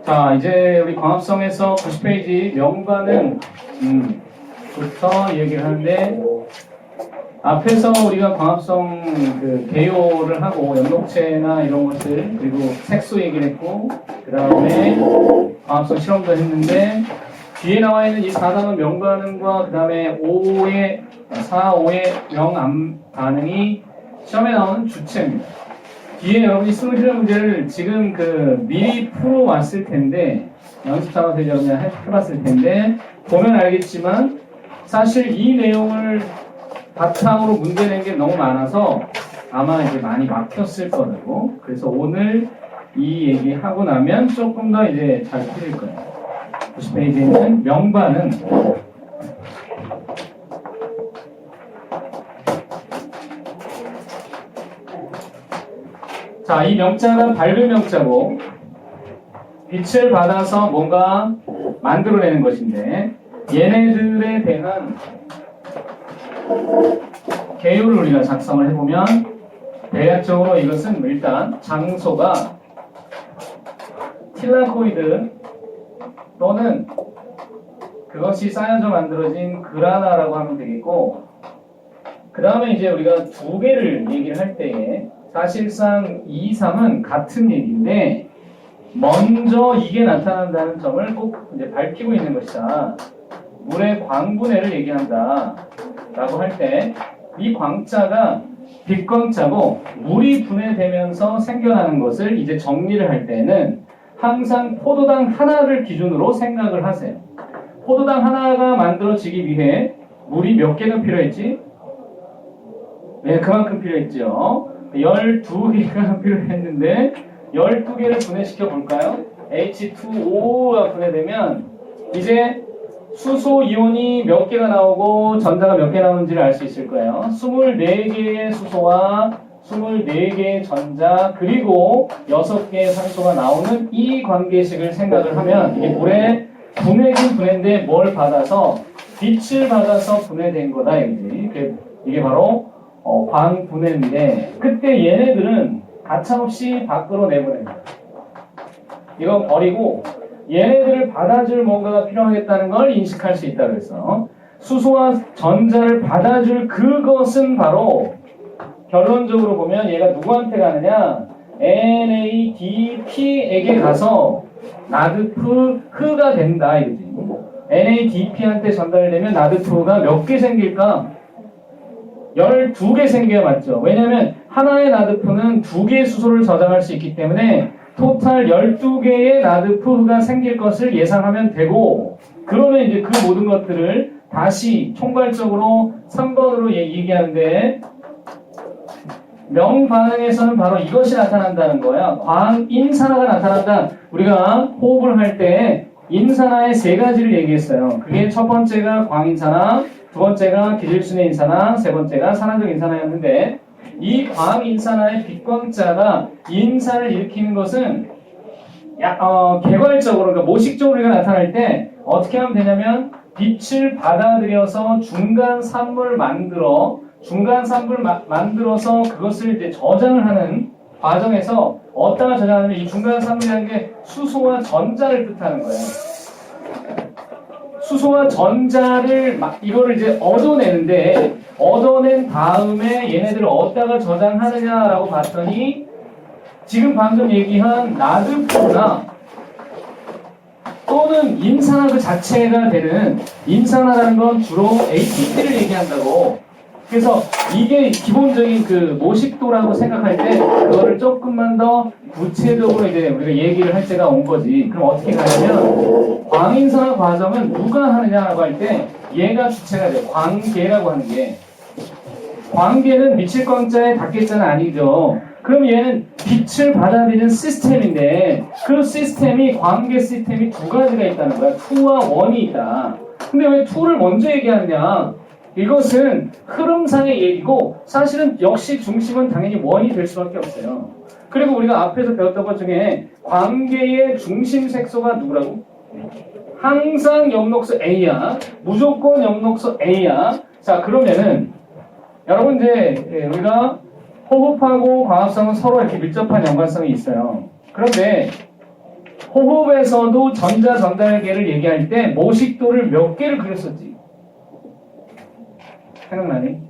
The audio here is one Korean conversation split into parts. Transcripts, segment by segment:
자, 이제 우리 광합성에서 90페이지 명반응 부터 얘기를 하는데, 앞에서 우리가 광합성 그 개요를 하고 연록체나 이런 것들, 그리고 색소 얘기를 했고, 그 다음에 광합성 실험도 했는데, 뒤에 나와 있는 이 4단원 명반응과 그 다음에 4, 5의 명암반응이 시험에 나오는 주체입니다. 뒤에 여러분이 쓰시는 문제를 지금 미리 풀어왔을 텐데, 연습 삼아서 여러분이 해봤을 텐데, 보면 알겠지만, 사실 이 내용을 바탕으로 문제 낸 게 너무 많아서 아마 이제 많이 막혔을 거라고. 그래서 오늘 이 얘기 하고 나면 조금 더 이제 잘 풀릴 거예요. 90페이지에는 명반은 자, 이 명자는 밝은 명자고 빛을 받아서 뭔가 만들어내는 것인데 얘네들에 대한 개요를 우리가 작성을 해보면 대략적으로 이것은 일단 장소가 틸라코이드 또는 그것이 쌓여져 만들어진 그라나라고 하면 되겠고, 그 다음에 이제 우리가 두 개를 얘기를 할 때에 사실상 2, 3은 같은 얘기인데 먼저 이게 나타난다는 점을 꼭 이제 밝히고 있는 것이다. 물의 광분해를 얘기한다 라고 할 때 이 광자가 빛광자고 물이 분해되면서 생겨나는 것을 이제 정리를 할 때는 항상 포도당 하나를 기준으로 생각을 하세요. 포도당 하나가 만들어지기 위해 물이 몇 개는 필요했지? 네, 그만큼 필요했죠. 12개가 필요했는데 12개를 분해시켜 볼까요? H2O가 분해되면 이제 수소 이온이 몇 개가 나오고 전자가 몇 개 나오는지를 알 수 있을 거예요. 24개의 수소와 24개의 전자 그리고 6개의 산소가 나오는 이 관계식을 생각을 하면 이게 물에 분해긴 분해인데 뭘 받아서 빛을 받아서 분해된 거다 이게 바로 광분해인데 그때 얘네들은 가차없이 밖으로 내보냅니다. 이건 버리고 얘네들을 받아줄 뭔가가 필요하겠다는 걸 인식할 수 있다고 했어. 수소와 전자를 받아줄 그것은 바로 결론적으로 보면 얘가 누구한테 가느냐? NADP에게 가서 나드프가 된다 이거지. NADP한테 전달되면 나드프가 몇 개 생길까? 12개 생겨야 맞죠. 왜냐면 하나의 나드프는 2개의 수소를 저장할 수 있기 때문에 토탈 12개의 나드프가 생길 것을 예상하면 되고, 그러면 이제 그 모든 것들을 다시 총괄적으로 3번으로 얘기하는데 명반응에서는 바로 이것이 나타난다는 거야. 광인산화가 나타난다. 우리가 호흡을 할 때 인산화의 3가지를 얘기했어요. 그게 첫 번째가 광인산화, 두 번째가 기질순의 인산화, 세 번째가 산화적 인산화였는데 이 광인산화의 빛광자가 인산을 일으키는 것은 개괄적으로, 그러니까 모식적으로 우리가 나타날 때 어떻게 하면 되냐면 빛을 받아들여서 중간 산물을 만들어서 그것을 이제 저장을 하는 과정에서 어디다가 저장하냐면 이 중간 산물이라는 게 수소와 전자를 뜻하는 거예요. 수소와 전자를 이거를 이제 얻어낸 다음에 얘네들을 어디다가 저장하느냐라고 봤더니 지금 방금 얘기한 나드프나 또는 인산화 그 자체가 되는 인산화라는 건 주로 ATP를 얘기한다고. 그래서 이게 기본적인 그 모식도라고 생각할 때 그거를 조금만 더 구체적으로 이제 우리가 얘기를 할 때가 온 거지. 그럼 어떻게 가냐면 광인산화 과정은 누가 하느냐라고 할 때 얘가 주체가 돼요. 광계라고 하는 게. 광계는 미칠 광자의 닫겠자는 아니죠. 그럼 얘는 빛을 받아들이는 시스템인데 그 시스템이 광계 시스템이 2가지가 있다는 거야. 2와 1이 있다. 근데 왜 2를 먼저 얘기하느냐? 이것은 흐름상의 얘기고 사실은 역시 중심은 당연히 1이 될 수밖에 없어요. 그리고 우리가 앞에서 배웠던 것 중에 광계의 중심 색소가 누구라고? 항상 엽록소 A야. 무조건 엽록소 A야. 자, 그러면은 여러분 이제 우리가 호흡하고 광합성은 서로 이렇게 밀접한 연관성이 있어요. 그런데 호흡에서도 전자 전달계를 얘기할 때 모식도를 몇 개를 그렸었지? 생각나니?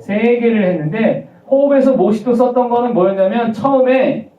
3개를 했는데 호흡에서 모식도 썼던 거는 뭐였냐면 처음에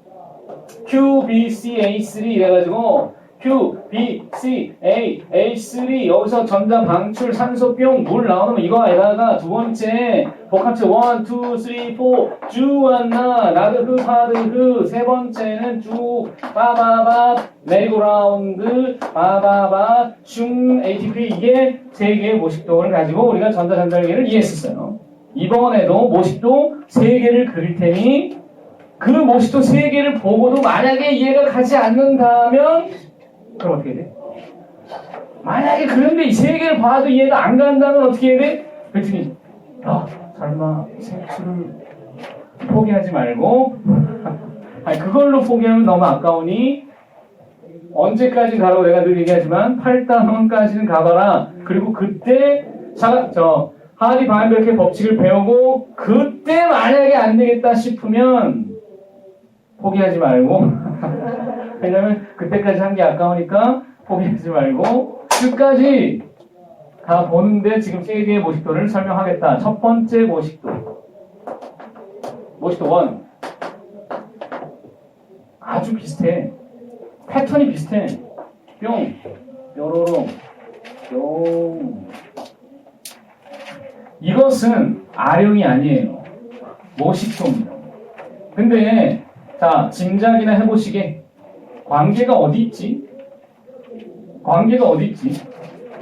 Q, B, C, A3 이래가지고 Q, B, C, A, A3 여기서 전자 방출 산소 뿅 물 나오면 이거에다가 두 번째 복합체 1, 2, 3, 4 주안나 나드 흐 파드 흐세 번째는 쭉 빠바바 메리고라운드 빠바바 슝 ATP 이게 3개의 모식도를 가지고 우리가 전자 전달계를 이해했었어요. 이번에도 모식도 3개를 그릴 테니 그 모식도 3개를 보고도 만약에 이해가 가지 않는다면 그럼 어떻게 돼? 만약에 그런데 이 3개를 봐도 이해가 안 간다면 어떻게 해야 돼? 그랬더니 설마 색출을 포기하지 말고 아니 그걸로 포기하면 너무 아까우니 언제까지 가라고 내가 늘 얘기하지만 8단원까지는 가봐라. 그리고 그때 하디 바인베르크의 법칙을 배우고 그때 만약에 안 되겠다 싶으면 포기하지 말고 왜냐면 그때까지 한 게 아까우니까 포기하지 말고 끝까지 다 보는데 지금 3개의 모식도를 설명하겠다. 첫 번째 모식도 1 아주 비슷해. 패턴이 비슷해. 뿅 뾰로롱 뿅 이것은 아령이 아니에요. 모식도입니다. 근데 자 짐작이나 해보시게 관계가 어디 있지? 관계가 어디 있지?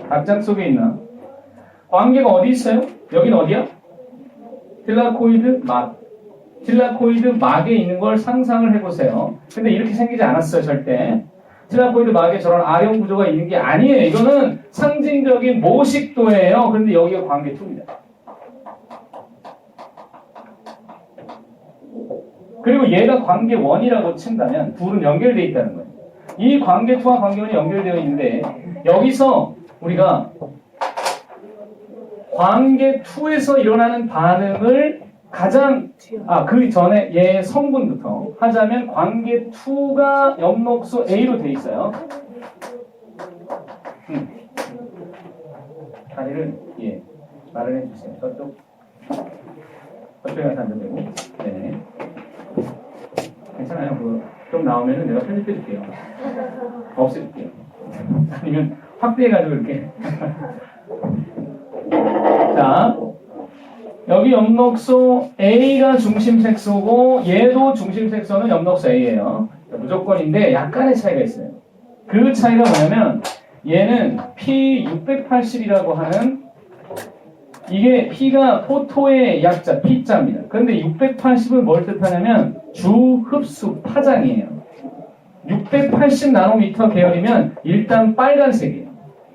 각장 속에 있나? 관계가 어디 있어요? 여긴 어디야? 틸라코이드 막. 틸라코이드 막에 있는 걸 상상을 해보세요. 근데 이렇게 생기지 않았어요, 절대. 틸라코이드 막에 저런 아령 구조가 있는 게 아니에요. 이거는 상징적인 모식도예요. 그런데 여기가 관계 2입니다. 그리고 얘가 관계 1이라고 친다면 둘은 연결되어 있다는 거예요. 이 관계 2와 관계 1이 연결되어 있는데 여기서 우리가 관계 2에서 일어나는 반응을 가장 그 전에 얘 성분부터 하자면 관계 2가 엽록소 A로 돼 있어요. 다리를 말을 해주세요. 저쪽에 가서 앉아되고 네. 괜찮아요. 좀 나오면은 내가 편집해줄게요. 없앨게요. 아니면 확대해가지고 이렇게. 자, 여기 엽록소 A가 중심 색소고 얘도 중심 색소는 엽록소 A예요. 무조건인데 약간의 차이가 있어요. 그 차이가 뭐냐면 얘는 P680이라고 하는 이게 P가 포토의 약자 P자입니다. 그런데 680은 뭘 뜻하냐면 주흡수 파장이에요. 680 나노미터 계열이면 일단 빨간색이에요.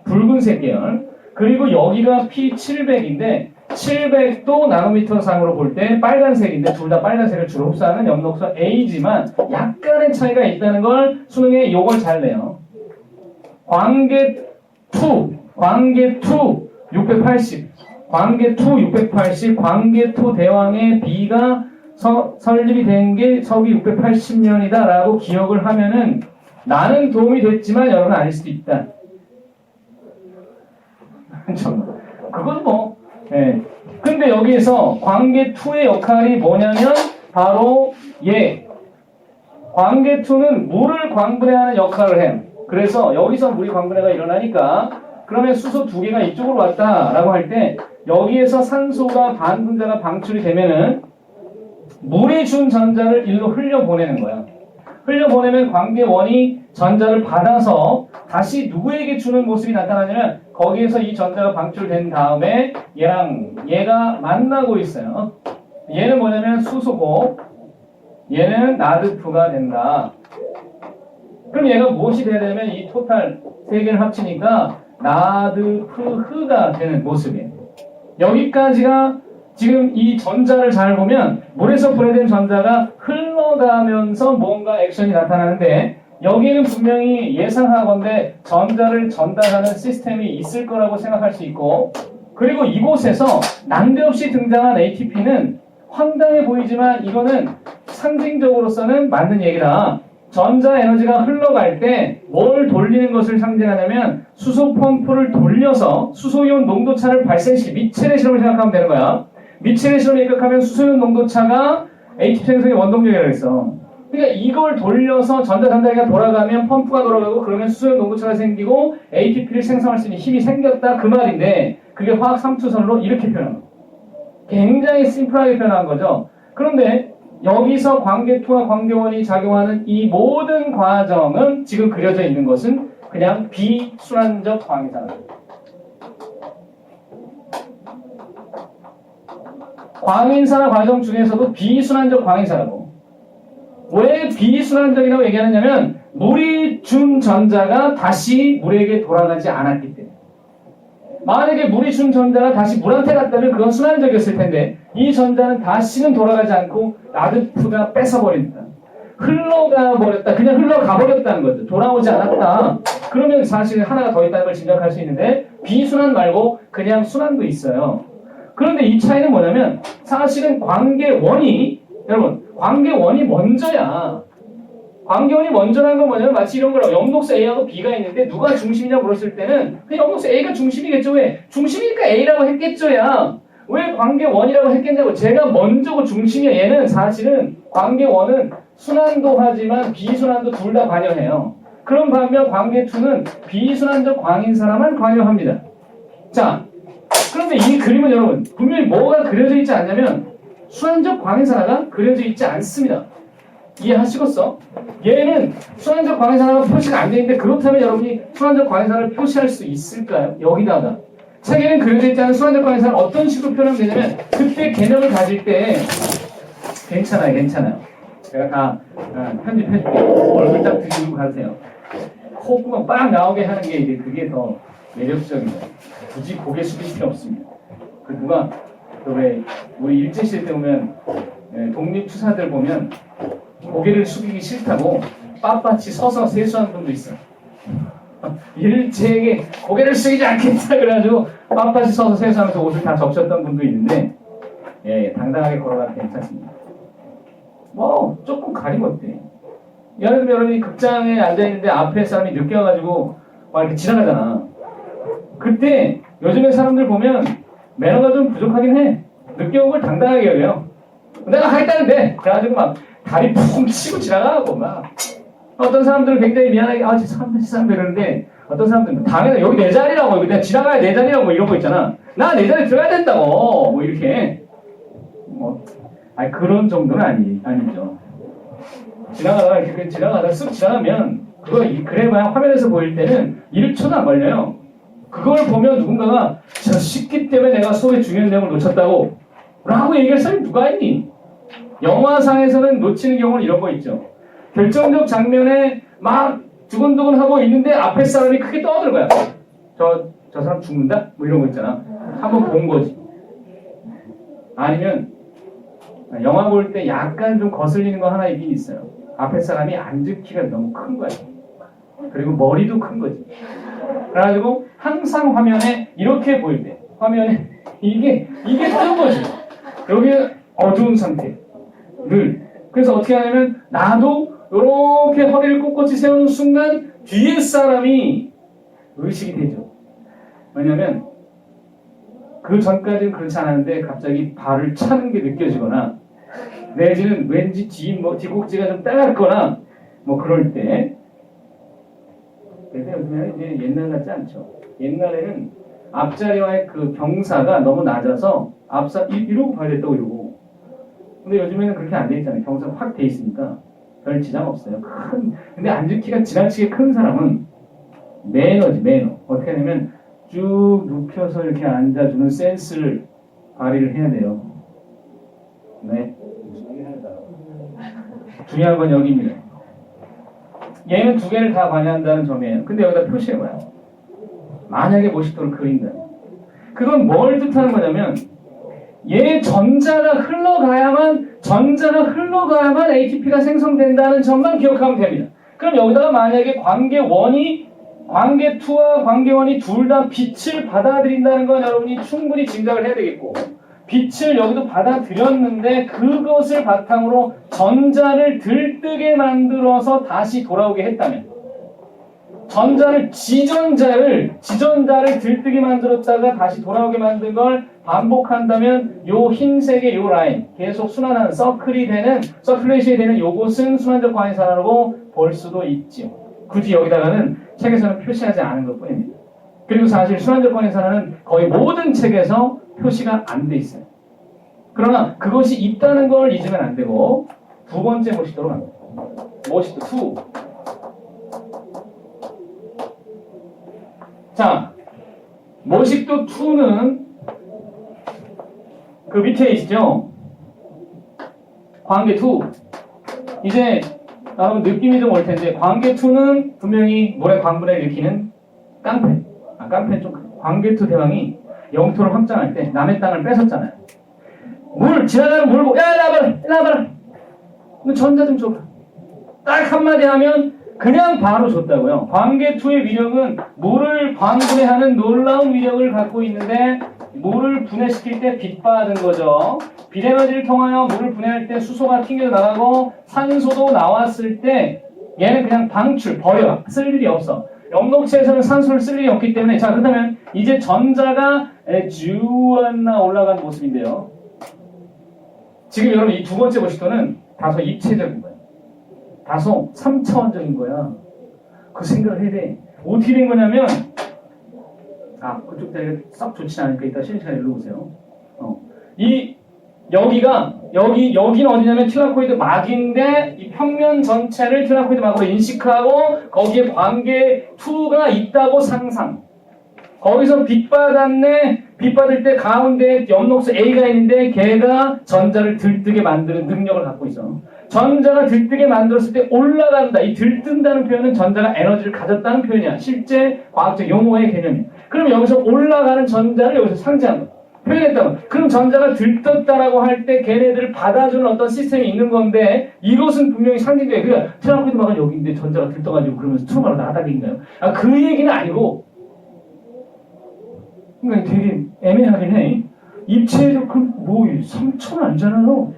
붉은색 계열. 그리고 여기가 P700인데 700도 나노미터 상으로 볼 때 빨간색인데 둘 다 빨간색을 주로 흡수하는 엽록소 A지만 약간의 차이가 있다는 걸 수능에 요걸 잘 내요. 관계 2 680 관계 2 680 관계 2 대왕의 B가 설립이 된 게 서기 680년이다 라고 기억을 하면은 나는 도움이 됐지만 여러분 아닐 수도 있다. 그건 뭐 근데 여기에서 관계 2의 역할이 뭐냐면 바로 관계 2는 물을 광분해하는 역할을 해요. 그래서 여기서 물이 광분해가 일어나니까 그러면 수소 2개가 이쪽으로 왔다라고 할 때 여기에서 산소가 반분자가 방출이 되면은 물이 준 전자를 일로 흘려보내는 거야. 흘려보내면 관계 1이 전자를 받아서 다시 누구에게 주는 모습이 나타나냐면 거기에서 이 전자가 방출된 다음에 얘랑 얘가 만나고 있어요. 얘는 뭐냐면 수소고 얘는 나드프가 된다. 그럼 얘가 무엇이 돼야 되냐면 이 토탈 3개를 합치니까 나드프흐가 되는 모습이에요. 여기까지가 지금 이 전자를 잘 보면 물에서 분해된 전자가 흘러가면서 뭔가 액션이 나타나는데 여기에는 분명히 예상하건대 전자를 전달하는 시스템이 있을 거라고 생각할 수 있고 그리고 이곳에서 난데없이 등장한 ATP는 황당해 보이지만 이거는 상징적으로서는 맞는 얘기다. 전자 에너지가 흘러갈 때 뭘 돌리는 것을 상징하냐면 수소 펌프를 돌려서 수소이온 농도차를 발생시키 미첼의 실험을 생각하면 되는 거야. 미첼의 실험을 생각하면 수소이온 농도차가 ATP 생성의 원동력이라고 했어. 그러니까 이걸 돌려서 전자전자기가 돌아가면 펌프가 돌아가고 그러면 수소이온 농도차가 생기고 ATP를 생성할 수 있는 힘이 생겼다 그 말인데 그게 화학 3투선으로 이렇게 표현한 거야. 굉장히 심플하게 표현한 거죠. 그런데 여기서 관계2와 관계1이 작용하는 이 모든 과정은 지금 그려져 있는 것은 그냥 비순환적 광이산화입니다. 광인산화 과정 중에서도 비순환적 광인산화고 왜 비순환적이라고 얘기하느냐면 물이 준 전자가 다시 물에게 돌아가지 않았기 때문에 만약에 물이 준 전자가 다시 물한테 갔다면 그건 순환적이었을 텐데 이 전자는 다시는 돌아가지 않고 라드프가 뺏어버린다. 흘러가 버렸다. 그냥 흘러가 버렸다는 거죠. 돌아오지 않았다. 그러면 사실 하나가 더 있다는 걸 짐작할 수 있는데 비순환 말고 그냥 순환도 있어요. 그런데 이 차이는 뭐냐면 사실은 관계1이 여러분 관계1이 먼저야. 관계원이 먼저라는 건 뭐냐면 마치 이런 거라고 염록소 A하고 B가 있는데 누가 중심이냐 물었을 때는 그냥 염록소 A가 중심이겠죠. 왜? 중심이니까 A라고 했겠죠야. 왜 관계1이라고 했겠냐고. 제가 먼저고 중심이야. 얘는 사실은 관계1은 순환도 하지만 비순환도 둘 다 관여해요. 그런 반면 관계2는 비순환적 광인산화만 관여합니다. 자, 그런데 이 그림은 여러분 분명히 뭐가 그려져 있지 않냐면 순환적 광인산화가 그려져 있지 않습니다. 이해하시겠어? 얘는 순환적 광인산화가 표시가 안 되는데 그렇다면 여러분이 순환적 광인산화를 표시할 수 있을까요? 여기다가 책에는 그려져 있지 않은 순환적 광인산화를 어떤 식으로 표현하면 되냐면 그때 개념을 가질 때 괜찮아요. 제가 다 편집해줄게요. 얼굴 딱 들이고 가세요. 콧구멍 빡 나오게 하는 게 이제 그게 더 매력적입니다. 굳이 고개 숙일 필요 없습니다. 그 누가 왜 우리 일제시대 때 보면 독립투사들 보면 고개를 숙이기 싫다고 빳빳이 서서 세수하는 분도 있어요. 일제에게 고개를 숙이지 않겠다 그래가지고 빳빳이 서서 세수하면서 옷을 다 적셨던 분도 있는데 당당하게 걸어가도 괜찮습니다. 뭐 조금 가리면 어때? 예를 들면 여러분이 극장에 앉아있는데 앞에 사람이 늦게 와가지고 막 이렇게 지나가잖아. 그때 요즘에 사람들 보면 매너가 좀 부족하긴 해. 늦게 온 걸 당당하게 여겨요. 내가 가겠다는데 그래가지고 막 다리 푹 치고 지나가고 막 어떤 사람들은 굉장히 미안하게 죄송합니다 그러는데 어떤 사람들은 당연히 여기 내 자리라고 여기 내가 지나가야 내 자리라고 이런 거 있잖아. 나 내 자리 들어가야 된다고 뭐 이렇게 아니 그런 정도는 아니죠. 지나가다가 이렇게 지나가다가 쓱 지나가면 그거 그래봐야 화면에서 보일 때는 1초도 안 걸려요. 그걸 보면 누군가가 저 시기 때문에 내가 수업의 중요한 내용을 놓쳤다고 라고 얘기할 사람이 누가 있니? 영화상에서는 놓치는 경우는 이런 거 있죠. 결정적 장면에 막 두근두근 하고 있는데 앞에 사람이 크게 떠들 거야. 저 사람 죽는다? 뭐 이런 거 있잖아. 한번 본 거지. 아니면 영화 볼 때 약간 좀 거슬리는 거 하나 있긴 있어요. 앞에 사람이 앉은 키가 너무 큰 거야. 그리고 머리도 큰 거지. 그래가지고 항상 화면에 이렇게 보일 때 화면에 이게 뜬 거지. 여기는 어두운 상태. 늘. 그래서 어떻게 하냐면 나도 이렇게 허리를 꼿꼿이 세우는 순간 뒤에 사람이 의식이 되죠. 왜냐면 그 전까지는 그렇지 않았는데 갑자기 발을 차는 게 느껴지거나 내지는 왠지 뒤곡지가 좀 따갑거나 뭐 그럴 때 그래서 요즘에는 이제 옛날 같지 않죠. 옛날에는 앞자리와의 그 경사가 너무 낮아서 이러고 봐야 됐다고 이러고 근데 요즘에는 그렇게 안 돼 있잖아요. 경사가 확 돼 있으니까 별 지장 없어요. 근데 앉은 키가 지나치게 큰 사람은 매너지 매너. 어떻게 하냐면 쭉 눕혀서 이렇게 앉아주는 센스를 발휘를 해야 돼요. 네. 중요한 건 여기입니다. 얘는 두 개를 다 관여한다는 점이에요. 근데 여기다 표시해봐요. 만약에 모식도를 그린다. 그건 뭘 뜻하는 거냐면 얘 전자가 흘러가야만 ATP가 생성된다는 점만 기억하면 됩니다. 그럼 여기다가 만약에 관계2와 관계1이 둘 다 빛을 받아들인다는 건 여러분이 충분히 짐작을 해야 되겠고 빛을 여기도 받아들였는데 그것을 바탕으로 전자를 들뜨게 만들어서 다시 돌아오게 했다면, 지전자를 들뜨게 만들었다가 다시 돌아오게 만든 걸 반복한다면 요 흰색의 요 라인 계속 순환하는 서큘레이션이 되는 요것은 순환적 광인산화라고 볼 수도 있지요. 굳이 여기다가는 책에서는 표시하지 않은 것 뿐입니다. 그리고 사실 순환적 광인산화는 거의 모든 책에서 표시가 안 돼 있어요. 그러나 그것이 있다는 걸 잊으면 안 되고, 두 번째 모식도로 갑니다. 모식도 2. 자, 모식도 2는 그 밑에 있죠? 관계 2. 이제 여러분 느낌이 좀 올 텐데, 관계 2는 분명히 물의 광분을 일으키는 깡패. 깡패는 좀 관계 2 대왕이 영토를 확장할 때 남의 땅을 뺏었잖아요. 물 지나가는 물 보고, 야 나와봐라. 너 전자 좀 줘봐. 딱 한마디 하면 그냥 바로 줬다고요. 광계2의 위력은 물을 광분해하는 놀라운 위력을 갖고 있는데, 물을 분해시킬 때 빛받은 거죠. 빛에너지를 통하여 물을 분해할 때 수소가 튕겨 나가고 산소도 나왔을 때 얘는 그냥 방출, 버려. 쓸 일이 없어. 염록체에서는 산소를 쓸 일이 없기 때문에, 자, 그렇다면 이제 전자가 주었나 올라간 모습인데요. 지금 여러분 이 두 번째 모식도는 다소 입체적인 거예요. 다소 3차원적인 거야. 그 생각을 해야 돼. 어떻게 된 거냐면, 그쪽 다리가 썩 좋지 않으니까 이따 쉬는 시간에 일로 오세요. 여기는 어디냐면 틸라코이드 막인데, 이 평면 전체를 틸라코이드 막으로 인식하고 거기에 관계 2가 있다고 상상. 거기서 빛받을 때 가운데 염록수 A가 있는데 걔가 전자를 들뜨게 만드는 능력을 갖고 있어. 전자가 들뜨게 만들었을 때 올라간다. 이 들뜬다는 표현은 전자가 에너지를 가졌다는 표현이야. 실제 과학적 용어의 개념이야. 그럼 여기서 올라가는 전자를 여기서 상징한 거야. 표현했다면, 그럼 전자가 들떴다라고 할 때 걔네들을 받아주는 어떤 시스템이 있는 건데, 이것은 분명히 상징적이에요. 그러니까 트라우마도 막은 여기인데 전자가 들떠가지고 그러면서 트루마로 나다긴가요? 그 얘기는 아니고, 그러니까 되게 애매하긴 해. 입체에도 뭐 3천 아니잖아요.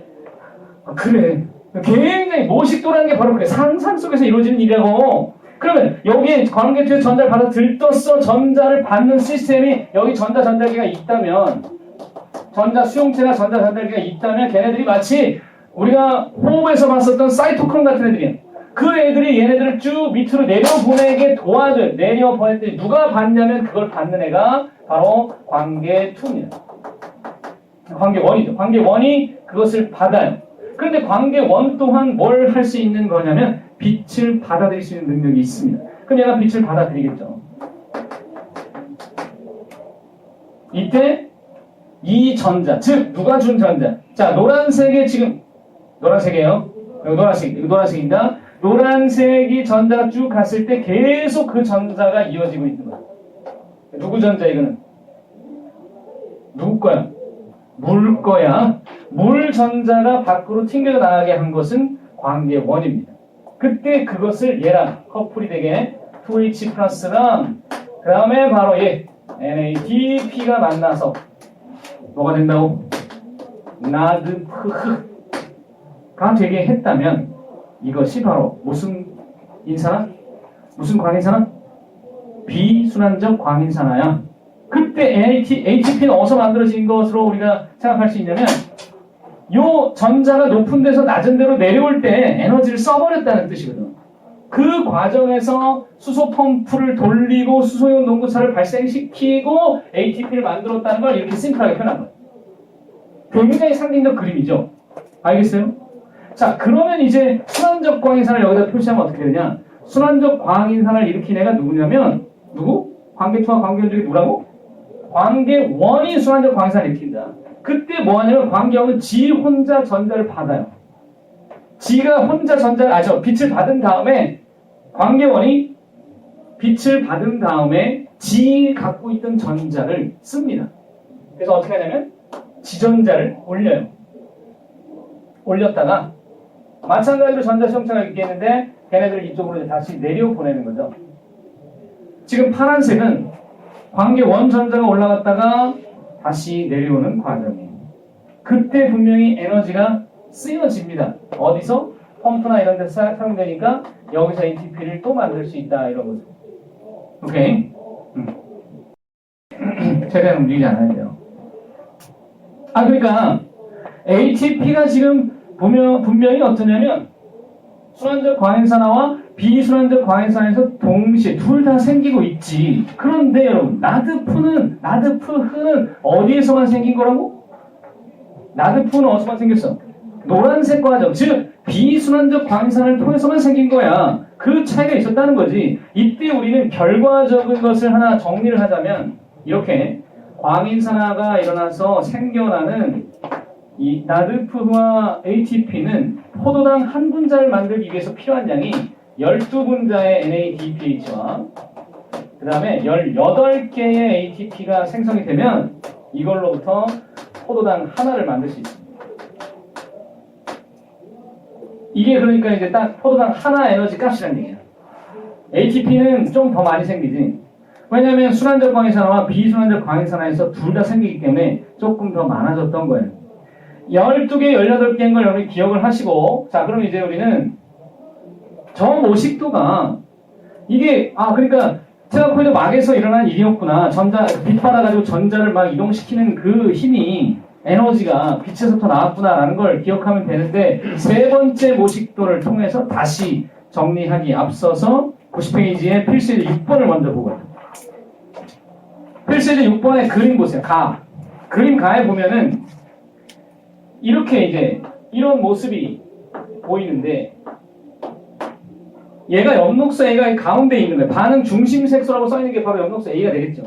그래. 굉장히 모식도라는 게 바로 그래. 상상 속에서 이루어지는 일이라고. 그러면 여기에 광계투에 전자를 받아 들떴어. 전자를 받는 시스템이 여기 전자기가 있다면, 전자 수용체나 전자 전달기가 있다면 걔네들이 마치 우리가 호흡에서 봤었던 사이토크론 같은 애들이야. 그 애들이 얘네들을 쭉 밑으로 내려보내게 도와줘요. 내려보낼 때 누가 받냐면 그걸 받는 애가 바로 관계2입니다. 관계1이죠. 관계1이 그것을 받아요. 그런데 관계1 또한 뭘 할 수 있는 거냐면 빛을 받아들일 수 있는 능력이 있습니다. 그럼 얘가 빛을 받아들이겠죠. 이때 이 전자, 즉 누가 준 전자. 자, 노란색에 지금 노란색이에요. 노란색입니다. 노란색이 전자가 쭉 갔을 때 계속 그 전자가 이어지고 있는 거야. 누구 전자 이거는? 누구 거야? 물 거야. 물 전자가 밖으로 튕겨 나가게 한 것은 관계1입니다. 그때 그것을 얘랑 커플이 되게 2H 플러스랑 그 다음에 바로 얘 NADP가 만나서 뭐가 된다고? 나드프흐가 되게 했다면 이것이 바로 무슨 인산화? 무슨 광인산화? 비순환적 광인산화야. 그때 ATP는 어디서 만들어진 것으로 우리가 생각할 수 있냐면 요 전자가 높은 데서 낮은 데로 내려올 때 에너지를 써버렸다는 뜻이거든. 그 과정에서 수소 펌프를 돌리고 수소용 농구차를 발생시키고 ATP를 만들었다는 걸 이렇게 심플하게 표현한 거예요. 굉장히 상징적 그림이죠. 알겠어요? 자, 그러면 이제 순환적 광인산을 여기다 표시하면 어떻게 되냐? 순환적 광인산을 일으킨 애가 누구냐면 누구? 관계2와 관계1 중에 누구라고? 관계1이 순환적 광인산을 일으킨다. 그때 뭐하냐면 관계1은 지 혼자 전자를 받아요. 지가 혼자 전자를 빛을 받은 다음에 관계1이 빛을 받은 다음에 지 갖고 있던 전자를 씁니다. 그래서 어떻게 하냐면 지전자를 올려요. 올렸다가 마찬가지로 전자 수용체가 있겠는데 걔네들을 이쪽으로 다시 내려보내는 거죠. 지금 파란색은 관계1 전자가 올라갔다가 다시 내려오는 과정이에요. 그때 분명히 에너지가 쓰여집니다. 어디서? 펌프나 이런 데서 사용되니까 여기서 ATP를 또 만들 수 있다 이런 거죠. 오케이? 최대한 움직이지 않아야 돼요. 그러니까 ATP가 지금 보면 분명히 어떠냐면 순환적 과행산화와 비순환적 과행산화에서 동시에 둘 다 생기고 있지. 그런데 여러분 나드프는 어디에서만 생긴 거라고? 나드프는 어디서만 생겼어? 노란색 과정, 즉 비순환적 과행산화를 통해서만 생긴 거야. 그 차이가 있었다는 거지. 이때 우리는 결과적인 것을 하나 정리를 하자면 이렇게 광인산화가 일어나서 생겨나는 이 나드프와 ATP는 포도당 한 분자를 만들기 위해서 필요한 양이 12분자의 NADPH와 그 다음에 18개의 ATP가 생성이 되면 이걸로부터 포도당 하나를 만들 수 있습니다. 이게 그러니까 이제 딱 포도당 하나 에너지 값이라는 얘기야. ATP는 좀 더 많이 생기지. 왜냐하면 순환적 광인산화와 비순환적 광인산화에서 둘 다 생기기 때문에 조금 더 많아졌던 거예요. 12개, 18개인 걸 여러분이 기억을 하시고, 자, 그럼 이제 우리는 저 모식도가 이게 그러니까 테라코이드 막에서 일어난 일이었구나. 빛 받아가지고 전자를 막 이동시키는 그 힘이 에너지가 빛에서부터 나왔구나라는 걸 기억하면 되는데 세 번째 모식도를 통해서 다시 정리하기 앞서서 90페이지에 필수예제 6번을 먼저 보고요. 필수예제 6번의 그림 보세요. 그림 가에 보면은 이렇게 이제 이런 모습이 보이는데 얘가 엽록소 A가 가운데에 있는 거예요. 반응 중심 색소라고 써있는 게 바로 엽록소 A가 되겠죠.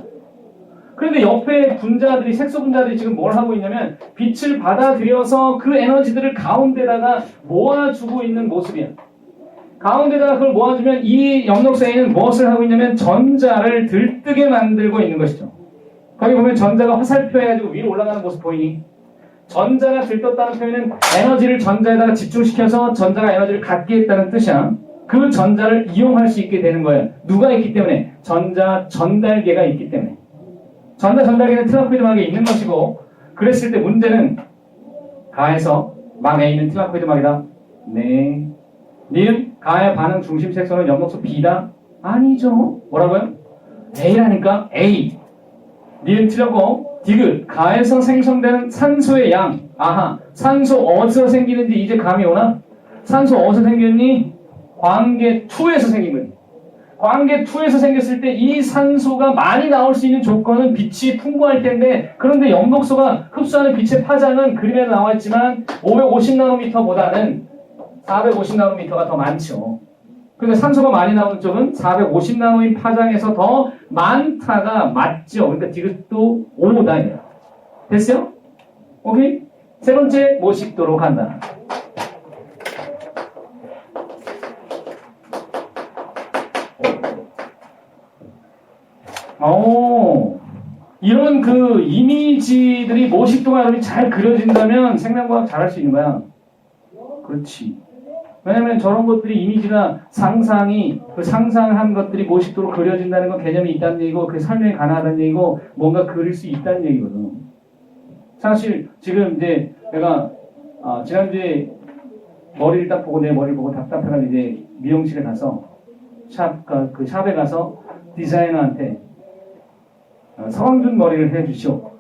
그런데 옆에 분자들이, 색소 분자들이 지금 뭘 하고 있냐면 빛을 받아들여서 그 에너지들을 가운데다가 모아주고 있는 모습이야. 가운데다가 그걸 모아주면 이 엽록소 A는 무엇을 하고 있냐면 전자를 들뜨게 만들고 있는 것이죠. 거기 보면 전자가 화살표해가지고 위로 올라가는 모습 보이니? 전자가 들떴다는 표현은 에너지를 전자에다가 집중시켜서 전자가 에너지를 갖게 했다는 뜻이야. 그 전자를 이용할 수 있게 되는 거예요. 누가 있기 때문에? 전자 전달계가 있기 때문에. 전자 전달계는 테라코이드 막에 있는 것이고, 그랬을 때 문제는 가에서 막 A는 테라코이드 막이다. 네. 니은 가의 반응 중심 색소는 엽록소 B다. 아니죠. 뭐라고요? A라니까 A. 니은 틀렸고, 디귿 가에서 생성되는 산소의 양. 산소 어디서 생기는지 이제 감이 오나? 산소 어디서 생겼니? 광계 2에서 생긴 거지. 광계 2에서 생겼을 때 이 산소가 많이 나올 수 있는 조건은 빛이 풍부할 텐데, 그런데 엽록소가 흡수하는 빛의 파장은 그림에 나와 있지만 550나노미터보다는 450나노미터가 더 많죠. 그러니까 산소가 많이 나오는 쪽은 450나노의 파장에서 더 많다가 맞죠. 그러니까 디귿도 5다. 됐어요? 오케이? 세 번째 모식도로 간다. 이런 그 이미지들이 모식도가 여러분이 잘 그려진다면 생명과학 잘할 수 있는 거야. 그렇지. 왜냐면 저런 것들이 이미지나 상상이, 그 상상한 것들이 모식도로 그려진다는 건 개념이 있다는 얘기고, 그게 설명이 가능하다는 얘기고, 뭔가 그릴 수 있다는 얘기거든. 사실 지금 이제 내가 지난주에 머리를 딱 보고, 내 머리를 보고 답답해가지고 이제 미용실에 가서 그 샵에 가서 디자이너한테 서광준 머리를 해주시오.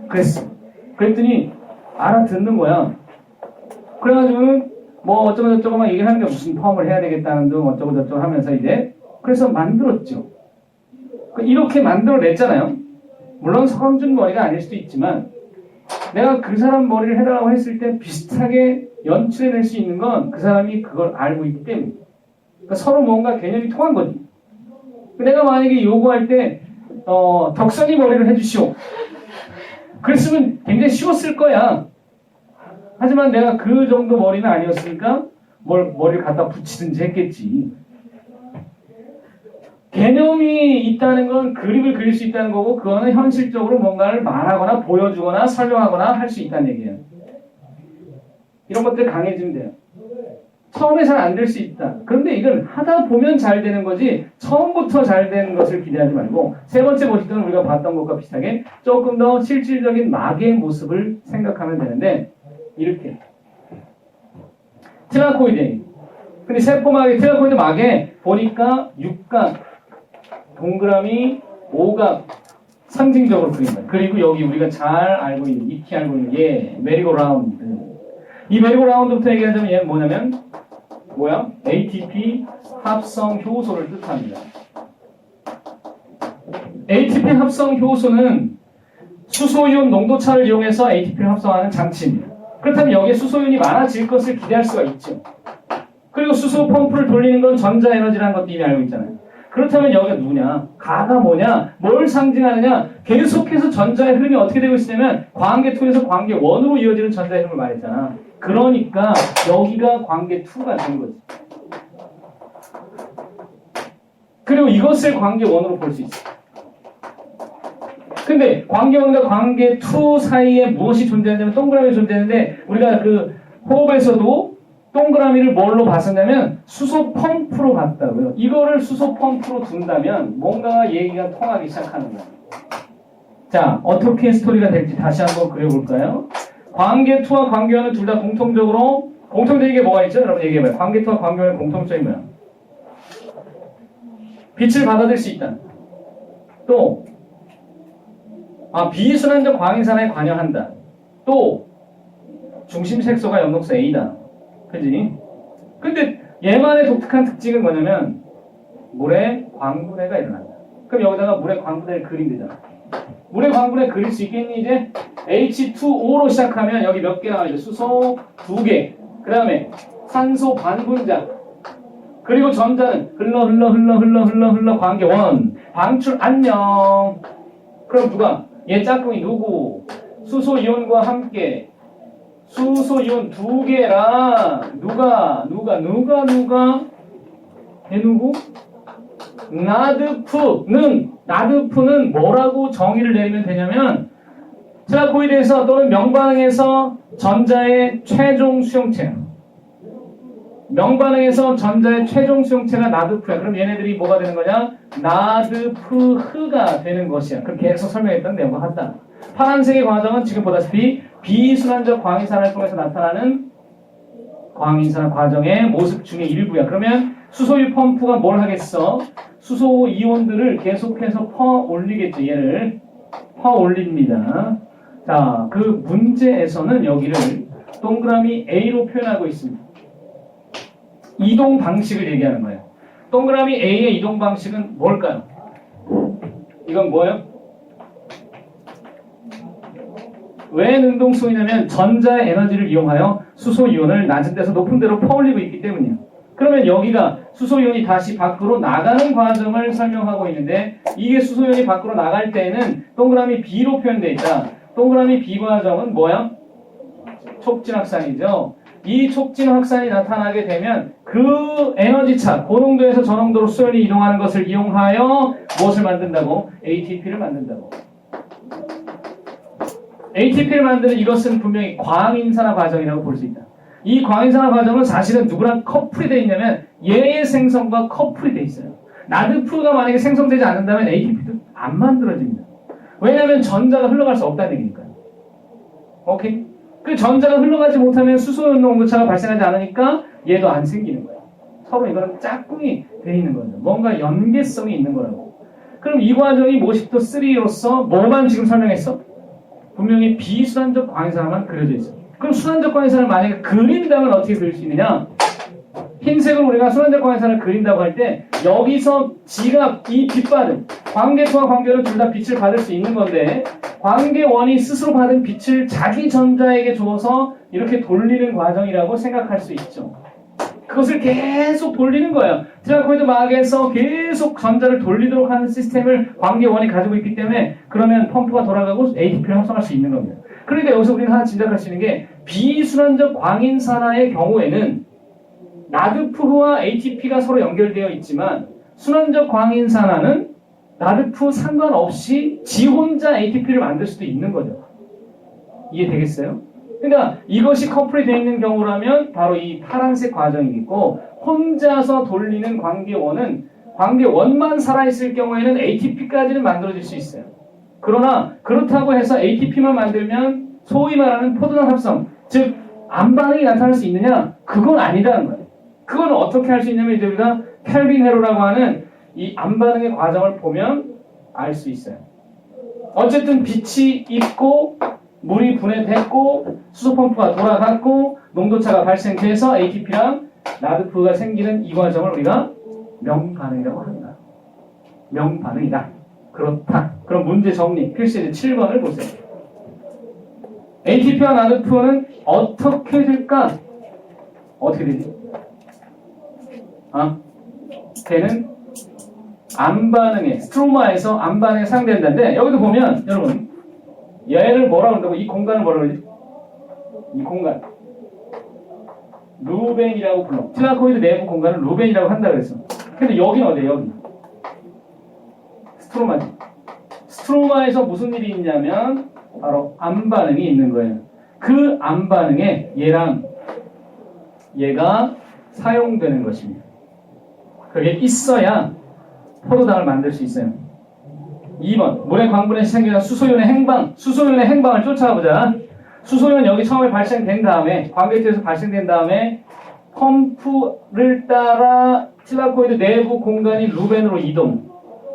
그랬어. 그랬더니 알아듣는 거야. 그래가지고 뭐 어쩌고 저쩌고 막 얘기를 하는 게 무슨 펌을 해야 되겠다는 등 어쩌고 저쩌고 하면서 이제 그래서 만들었죠. 이렇게 만들어냈잖아요. 물론 서광준 머리가 아닐 수도 있지만 내가 그 사람 머리를 해달라고 했을 때 비슷하게 연출해낼 수 있는 건 그 사람이 그걸 알고 있기 때문에. 그러니까 서로 뭔가 개념이 통한 거지. 내가 만약에 요구할 때 덕선이 머리를 해주시오. 그랬으면 굉장히 쉬웠을 거야. 하지만 내가 그 정도 머리는 아니었으니까 머리를 갖다 붙이든지 했겠지. 개념이 있다는 건 그림을 그릴 수 있다는 거고, 그거는 현실적으로 뭔가를 말하거나 보여주거나 설명하거나 할 수 있다는 얘기예요. 이런 것들 강해지면 돼요. 처음에 잘 안 될 수 있다. 그런데 이건 하다 보면 잘 되는 거지 처음부터 잘 되는 것을 기대하지 말고 세 번째 모식도는 우리가 봤던 것과 비슷하게 조금 더 실질적인 막의 모습을 생각하면 되는데 이렇게 티라코이드 근데 세포막의 티라코이드 막에 보니까 육각, 동그라미, 오각 상징적으로 그린 거예요. 그리고 여기 우리가 잘 알고 있는, 익히 알고 있는 얘 메리고라운드. 이 메리고라운드부터 얘기하자면 얘는 뭐냐면 뭐야? ATP 합성 효소를 뜻합니다. ATP 합성 효소는 수소이온 농도차를 이용해서 ATP를 합성하는 장치입니다. 그렇다면 여기에 수소이온이 많아질 것을 기대할 수가 있죠. 그리고 수소 펌프를 돌리는 건 전자에너지라는 것도 이미 알고 있잖아요. 그렇다면 여기가 누구냐? 가가 뭐냐? 뭘 상징하느냐? 계속해서 전자의 흐름이 어떻게 되고 있으냐면 광계 2에서 광계 1으로 이어지는 전자의 흐름을 말했잖아. 그러니까 여기가 광계 2가 된 거지. 그리고 이것을 광계 1으로 볼 수 있어. 근데 광계 1과 광계 2 사이에 무엇이 존재하냐면 동그라미 존재하는데 우리가 그 호흡에서도 동그라미를 뭘로 봤었냐면 수소 펌프로 봤다고요. 이거를 수소 펌프로 둔다면 뭔가 얘기가 통하기 시작하는 거예요. 자, 어떻게 스토리가 될지 다시 한번 그려볼까요? 광계 2와 광계 1은 둘 다 공통적인 게 뭐가 있죠? 여러분 얘기해봐요. 광계 2와 광계 1의 공통점이 뭐야? 빛을 받아들일 수 있다. 또 비순환적 광인산화에 관여한다. 또 중심 색소가 엽록소 A다. 그지? 근데 얘만의 독특한 특징은 뭐냐면 물에 광분해가 일어난다. 그럼 여기다가 물에 광분해를 그리면 되잖아. 물에 광분해 그릴 수 있겠니 이제? H2O로 시작하면 여기 몇 개 나와있죠? 수소 2개. 그 다음에 산소 반분자. 그리고 전자는 흘러 광계 1. 방출 안녕. 그럼 누가? 얘 짝꿍이 누구? 수소이온과 함께 수소이온 2개랑 누가? 얘 누구? 나드프는 뭐라고 정의를 내리면 되냐면 티라코이드에서 또는 명반응에서 전자의 최종 수용체 가 나드프야. 그럼 얘네들이 뭐가 되는 거냐? 나드프흐가 되는 것이야. 그럼 계속 설명했던 내용과 같다. 파란색의 과정은 지금 보다시피 비순환적 광인산화를 통해서 나타나는 광인산화 과정의 모습 중의 일부야. 그러면 수소유 펌프가 뭘 하겠어? 수소 이온들을 계속해서 퍼올리겠죠. 얘를 퍼올립니다. 자, 그 문제에서는 여기를 동그라미 A로 표현하고 있습니다. 이동 방식을 얘기하는 거예요. 동그라미 A의 이동 방식은 뭘까요? 이건 뭐예요? 왜 능동성이냐면 전자의 에너지를 이용하여 수소이온을 낮은 데서 높은 데로 퍼올리고 있기 때문이에요. 그러면 여기가 수소이온이 다시 밖으로 나가는 과정을 설명하고 있는데 이게 수소이온이 밖으로 나갈 때에는 동그라미 B로 표현되어 있다. 동그라미 B 과정은 뭐야? 촉진 확산이죠. 이 촉진 확산이 나타나게 되면 그 에너지차, 고농도에서 저농도로 수소이온이 이동하는 것을 이용하여 무엇을 만든다고? ATP를 만든다고. ATP를 만드는 이것은 분명히 광인산화 과정이라고 볼 수 있다. 이 광인산화 과정은 사실은 누구랑 커플이 되어 있냐면 얘의 생성과 커플이 되어 있어요. 나드프가 만약에 생성되지 않는다면 ATP도 안 만들어집니다. 왜냐하면 전자가 흘러갈 수 없다는 얘기니까요. 오케이? 그 전자가 흘러가지 못하면 수소이온 농도차가 발생하지 않으니까 얘도 안 생기는 거예요. 서로 이거는 짝꿍이 되어 있는 거죠. 뭔가 연계성이 있는 거라고. 그럼 이 과정이 모식도 3로서 뭐만 지금 설명했어? 분명히 비순환적 광인산화만 그려져 있어요. 그럼 순환적 광인산화를 만약에 그린다면 어떻게 그릴 수 있느냐? 흰색으로 우리가 순환적 광인산화를 그린다고 할 때 여기서 지각, 이 빛받음, 광계2와 광계1은 둘 다 빛을 받을 수 있는 건데 광계1이 스스로 받은 빛을 자기 전자에게 줘서 이렇게 돌리는 과정이라고 생각할 수 있죠. 그것을 계속 돌리는 거예요. 티라코이드 막에서 계속 전자를 돌리도록 하는 시스템을 광계1이 가지고 있기 때문에 그러면 펌프가 돌아가고 ATP를 합성할 수 있는 겁니다. 그러니까 여기서 우리는 하나 짐작할 수 있는 게 비순환적 광인산화의 경우에는 나드프와 ATP가 서로 연결되어 있지만 순환적 광인산화는 나드프 상관없이 지 혼자 ATP를 만들 수도 있는 거죠. 이해되겠어요? 그러니까 이것이 커플이 되어 있는 경우라면 바로 이 파란색 과정이겠고, 혼자서 돌리는 관계원은 관계원만 살아있을 경우에는 ATP까지는 만들어질 수 있어요. 그러나 그렇다고 해서 ATP만 만들면 소위 말하는 포도당 합성, 즉 암반응이 나타날 수 있느냐? 그건 아니라는 거예요. 그건 어떻게 할 수 있냐면 이제 우리가 켈빈 헤로라고 하는 이 암반응의 과정을 보면 알 수 있어요. 어쨌든 빛이 있고 물이 분해됐고 수소 펌프가 돌아갔고 농도차가 발생돼서 ATP랑 나드프가 생기는 이 과정을 우리가 명반응이라고 한다. 명반응이다. 그렇다. 그럼 문제 정리. 필수 7번을 보세요. ATP와 나드프는 어떻게 될까? 어떻게 되지? 걔는 암반응에, 스트로마에서 암반응에 상대한다는데, 여기도 보면, 여러분, 얘를 뭐라고 한다고? 이 공간을 뭐라고 그러지? 이 공간. 루벤이라고 불러. 틸라코이드 내부 공간을 루벤이라고 한다 그랬어. 근데 여기는 어디야, 여기? 스트로마지. 스트로마에서 무슨 일이 있냐면, 바로 암반응이 있는 거예요. 그 암반응에 얘랑 얘가 사용되는 것입니다. 그게 있어야 포도당을 만들 수 있어요. 2번, 물의 광분에서 생기는 수소연의 행방. 수소연의 행방을 쫓아가보자. 수소연 여기 처음에 발생된 다음에, 광배트에서 발생된 다음에 펌프를 따라 틸라코이드 내부 공간이 루벤으로 이동.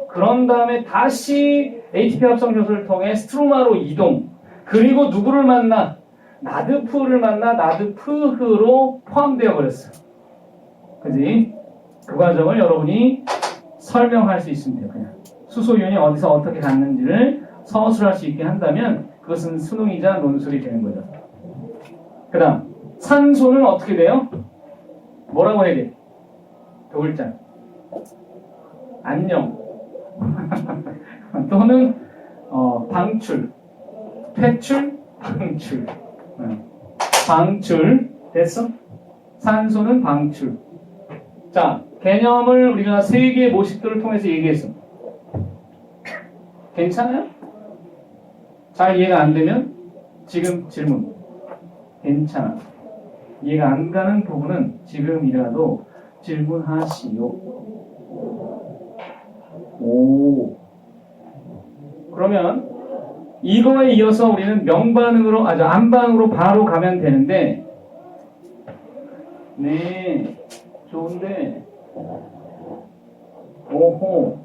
그런 다음에 다시 ATP 합성 효소를 통해 스트로마로 이동. 그리고 누구를 만나? 나드프를 만나 나드프흐로 포함되어 버렸어. 그지? 그 과정을 여러분이 설명할 수 있으면 돼요. 그냥 수소이온이 어디서 어떻게 갔는지를 서술할 수 있게 한다면 그것은 수능이자 논술이 되는 거죠. 그 다음 산소는 어떻게 돼요? 뭐라고 해야 돼? 두 글자. 안녕. 또는 방출, 퇴출, 방출. 방출 됐어? 산소는 방출. 자, 개념을 우리가 세 개의 모식들을 통해서 얘기했어. 괜찮아요? 잘 이해가 안 되면 지금 질문. 괜찮아. 이해가 안 가는 부분은 지금이라도 질문하시오. 오. 그러면 이거에 이어서 우리는 명반응으로, 암반응으로 바로 가면 되는데, 네, 좋은데, 오호,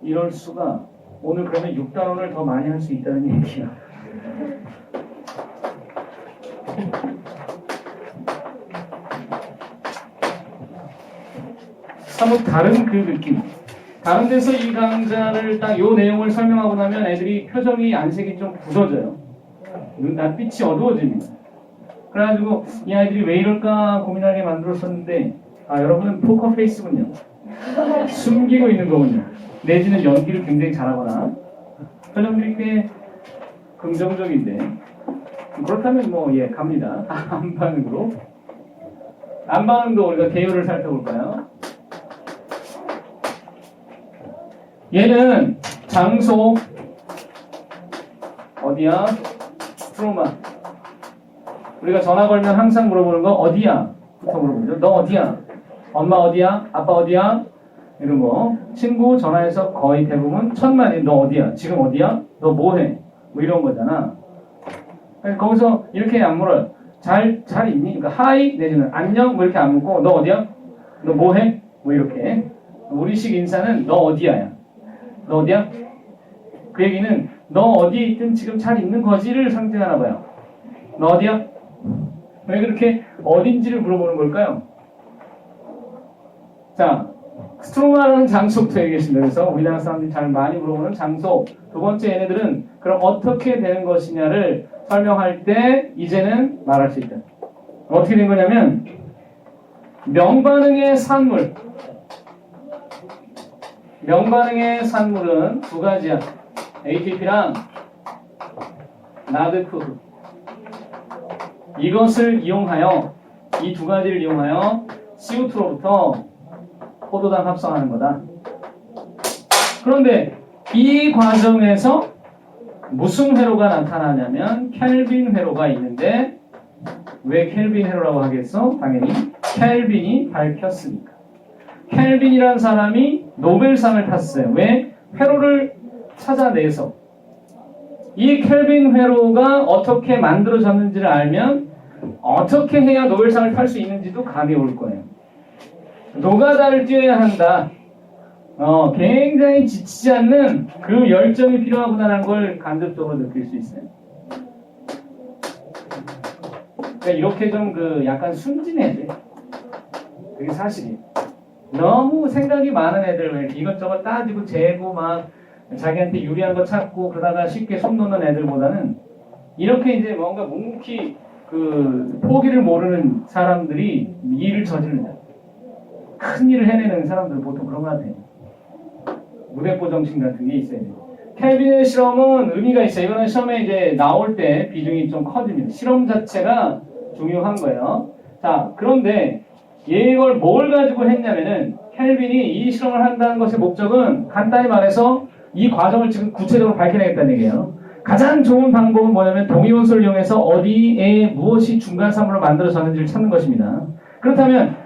이럴 수가. 오늘 그러면 6단원을 더 많이 할 수 있다는 얘기야. 사뭇 다른 그 느낌. 다른 데서 이 강좌를 딱 요 내용을 설명하고 나면 애들이 표정이 안색이 좀 굳어져요. 낯빛이 어두워집니다. 그래가지고 이 아이들이 왜 이럴까 고민하게 만들었었는데, 여러분은 포커 페이스군요. 숨기고 있는 거군요. 내지는 연기를 굉장히 잘하거나 표정들이 꽤 긍정적인데, 그렇다면 갑니다. 암반응으로. 암반응도 우리가 개요를 살펴볼까요? 얘는 장소 어디야? 스트로마. 우리가 전화 걸면 항상 물어보는 거 어디야? 부터 물어보죠. 너 어디야? 엄마 어디야? 아빠 어디야? 이런 거. 친구 전화해서 거의 대부분 천만이 너 어디야? 지금 어디야? 너 뭐해? 뭐 이런 거잖아. 거기서 이렇게 안 물어요. 잘 있니? 그러니까 하이 내지는 안녕 뭐 이렇게 안 묻고 너 어디야? 너 뭐해? 뭐 이렇게. 우리식 인사는 너 어디야야. 너 어디야? 그 얘기는 너 어디에 있든 지금 잘 있는 거지를 상징하나 봐요. 너 어디야? 왜 그렇게 어딘지를 물어보는 걸까요? 자, 스트로마라는 장소부터 얘기했습니다. 그래서 우리나라 사람들이 잘 많이 물어보는 장소. 두 번째 얘네들은 그럼 어떻게 되는 것이냐를 설명할 때 이제는 말할 수 있다. 어떻게 된 거냐면 명반응의 산물. 명반응의 산물은 두 가지야. ATP랑 나드프. 이것을 이용하여, 이 두 가지를 이용하여 CO2로부터 포도당 합성하는 거다. 그런데 이 과정에서 무슨 회로가 나타나냐면 켈빈 회로가 있는데 왜 켈빈 회로라고 하겠어? 당연히 켈빈이 밝혔으니까. 켈빈이라는 사람이 노벨상을 탔어요. 왜? 회로를 찾아내서. 이 켈빈 회로가 어떻게 만들어졌는지를 알면 어떻게 해야 노벨상을 탈 수 있는지도 감이 올 거예요. 노가다를 뛰어야 한다. 굉장히 지치지 않는 그 열정이 필요하구나라는 걸 간접적으로 느낄 수 있어요. 그러니까 이렇게 좀 약간 순진해야 돼. 그게 사실이에요. 너무 생각이 많은 애들, 왜 이것저것 따지고 재고 막 자기한테 유리한 거 찾고 그러다가 쉽게 손 놓는 애들보다는 이렇게 이제 뭔가 묵묵히 포기를 모르는 사람들이 일을 저지르는 큰 일을 해내는 사람들은 보통 그런 것 같아요. 무대포 정신 같은 게 있어야 돼요. 켈빈의 실험은 의미가 있어요. 이거는 시험에 이제 나올 때 비중이 좀 커집니다. 실험 자체가 중요한 거예요. 자, 그런데 이걸 뭘 가지고 했냐면은 켈빈이 이 실험을 한다는 것의 목적은 간단히 말해서 이 과정을 지금 구체적으로 밝혀내겠다는 얘기예요. 가장 좋은 방법은 뭐냐면 동위원소를 이용해서 어디에 무엇이 중간산물로 만들어졌는지를 찾는 것입니다. 그렇다면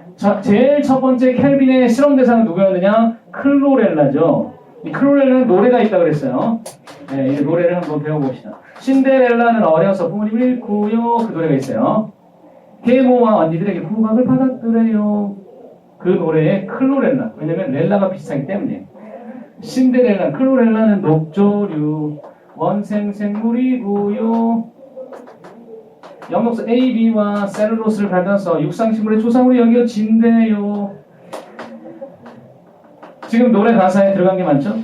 제일 첫 번째 켈빈의 실험 대상은 누구였느냐? 클로렐라죠. 이 클로렐라는 노래가 있다고 그랬어요. 네, 이 노래를 한번 배워봅시다. 신데렐라는 어려서 부모님을 잃고요. 그 노래가 있어요. 계모와 언니들에게 구박을 받았더래요. 그 노래의 클로렐라. 왜냐면 렐라가 비슷하기 때문에. 신데렐라, 클로렐라는 녹조류, 원생생물이고요. 영록소 A, B와 셀룰로스를 받아서 육상식물의 조상으로 여겨진대요. 지금 노래 가사에 들어간 게 많죠?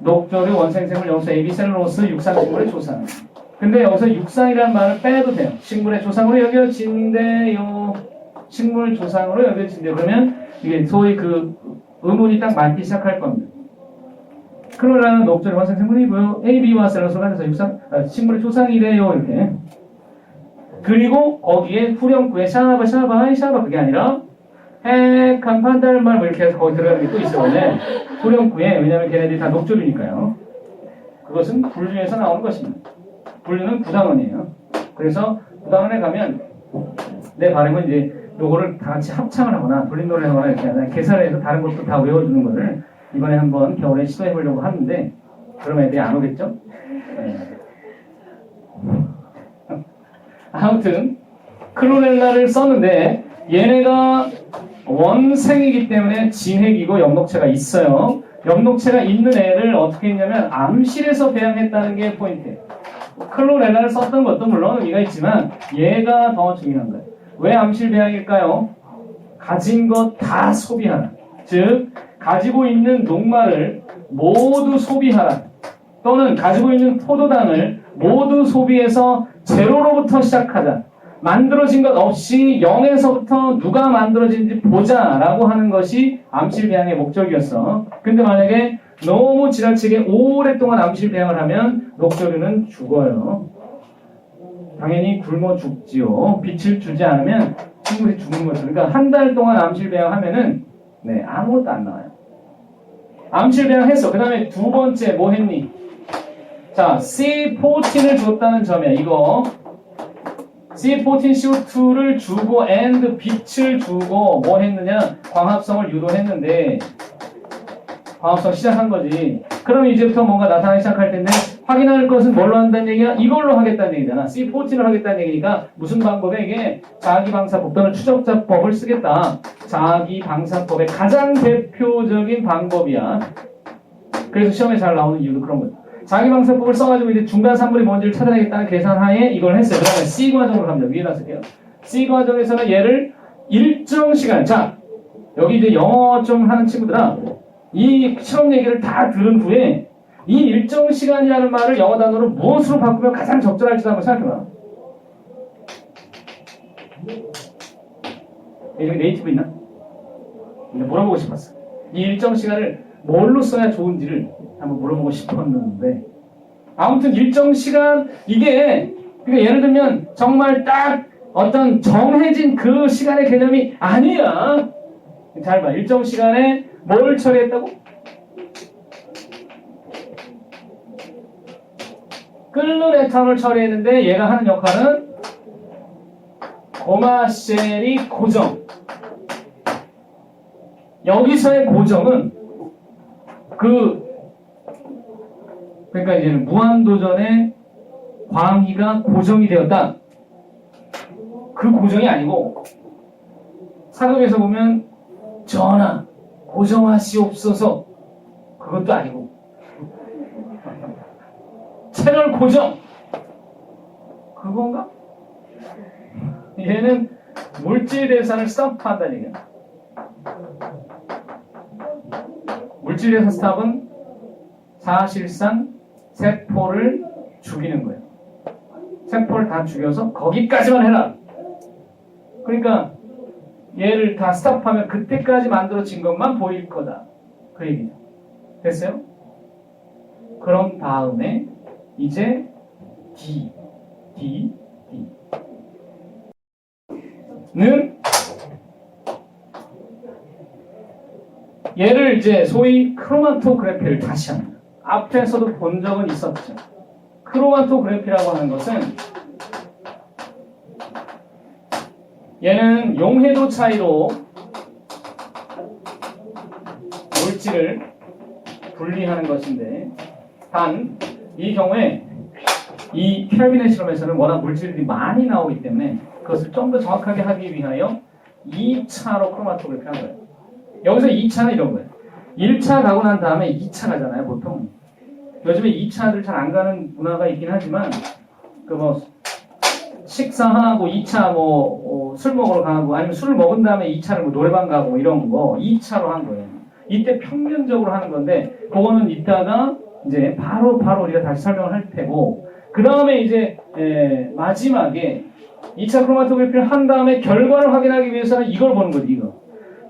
녹조류, 원생생물, 영록소 A, B, 셀룰로스, 육상식물의 조상. 근데 여기서 육상이라는 말을 빼도 돼요. 식물의 조상으로 여겨진대요. 식물 조상으로 여겨진대요. 그러면 이게 소위 의문이 딱 맞기 시작할 겁니다. 클로렐라는 녹조류, 원생생물이고요. A, B와 셀룰로스가 돼서 식물의 조상이래요. 이렇게. 그리고 거기에 후렴구에 샤바 그게 아니라 핵한 판달말 이렇게 해서 거기 들어가는 게 또 있었는데 후렴구에 왜냐면 걔네들이 다 녹조류니까요. 그것은 분류에서 나오는 것입니다. 분류는 구단원이에요. 그래서 구단원에 가면 내 발음은 이제 요거를 다 같이 합창을 하거나 돌림노래를 하거나 이렇게 하나 계산을 해서 다른 것도 다 외워주는 거를 이번에 한번 겨울에 시도해보려고 하는데 그러면 애들이 안 오겠죠? 네. 아무튼 클로렐라를 썼는데 얘네가 원생이기 때문에 진핵이고 염록체가 있어요. 염록체가 있는 애를 어떻게 했냐면 암실에서 배양했다는 게 포인트예요. 클로렐라를 썼던 것도 물론 의미가 있지만 얘가 더 중요한 거예요. 왜 암실 배양일까요? 가진 것 다 소비하라. 즉 가지고 있는 녹말을 모두 소비하라. 또는 가지고 있는 포도당을 모두 소비해서 제로로부터 시작하자. 만들어진 것 없이 0에서부터 누가 만들어진지 보자라고 하는 것이 암실 배양의 목적이었어. 근데 만약에 너무 지나치게 오랫동안 암실 배양을 하면 녹조류는 죽어요. 당연히 굶어 죽지요. 빛을 주지 않으면 식물이 죽는 거죠. 그러니까 한 달 동안 암실 배양하면은 아무것도 안 나와요. 암실 배양했어. 그 다음에 두 번째 뭐 했니? 자, C14을 줬다는 점이야. 이거 C14 CO2를 주고 and 빛을 주고 뭐 했느냐? 광합성을 유도했는데 광합성 시작한 거지. 그럼 이제부터 뭔가 나타나기 시작할 텐데 확인할 것은 뭘로 한다는 얘기야? 이걸로 하겠다는 얘기잖아. C14를 하겠다는 얘기니까 무슨 방법에 이게 자기방사법 또는 추적자법을 쓰겠다. 자기방사법의 가장 대표적인 방법이야. 그래서 시험에 잘 나오는 이유도 그런 거죠. 자기방사법을 써가지고 이제 중간 산물이 뭔지를 찾아내겠다는 계산하에 이걸 했어요. 그 다음에 C 과정으로 갑니다. 위에다 쓸게요. C 과정에서는 얘를 일정 시간. 자, 여기 이제 영어 좀 하는 친구들아, 이 실험 얘기를 다 들은 후에 이 일정 시간이라는 말을 영어 단어로 무엇으로 바꾸면 가장 적절할지도 한번 생각해봐. 여기 네이티브 있나? 물어보고 싶었어. 이 일정 시간을 뭘로 써야 좋은지를 한번 물어보고 싶었는데 아무튼 일정 시간 이게 그러니까 예를 들면 정말 딱 어떤 정해진 그 시간의 개념이 아니야. 잘 봐. 일정 시간에 뭘 처리했다고? 끓는 에탄올 처리했는데 얘가 하는 역할은 고마셀이 고정. 여기서의 고정은 그러니까 이제는 무한도전의 광희가 고정이 되었다. 그 고정이 아니고 사극에서 보면 전하 고정하시옵소서 그것도 아니고 채널 고정 그건가? 얘는 물질 대사를 스탑한다는 얘기야. 물질 대사 스탑은 사실상 세포를 죽이는 거예요. 세포를 다 죽여서 거기까지만 해라. 그러니까 얘를 다 스탑하면 그때까지 만들어진 것만 보일 거다. 그 얘기죠. 됐어요? 그런 다음에 이제 D는 얘를 이제 소위 크로마토그래피를 다시 합니다. 앞에서도 본 적은 있었죠. 크로마토그래피라고 하는 것은 얘는 용해도 차이로 물질을 분리하는 것인데 단 이 경우에 이 켈빈의 실험에서는 워낙 물질들이 많이 나오기 때문에 그것을 좀 더 정확하게 하기 위하여 2차로 크로마토그래피를 한 거예요. 여기서 2차는 이런 거예요. 1차 가고 난 다음에 2차 가잖아요, 보통. 요즘에 2차들 잘 안 가는 문화가 있긴 하지만 식사하고 2차 술 먹으러 가고 아니면 술을 먹은 다음에 2차를 노래방 가고 이런 거 2차로 한 거예요. 이때 평균적으로 하는 건데 그거는 이따가 이제 바로 우리가 다시 설명을 할 테고 그 다음에 이제 마지막에 2차 크로마토그래피를 한 다음에 결과를 확인하기 위해서는 이걸 보는 거지. 이거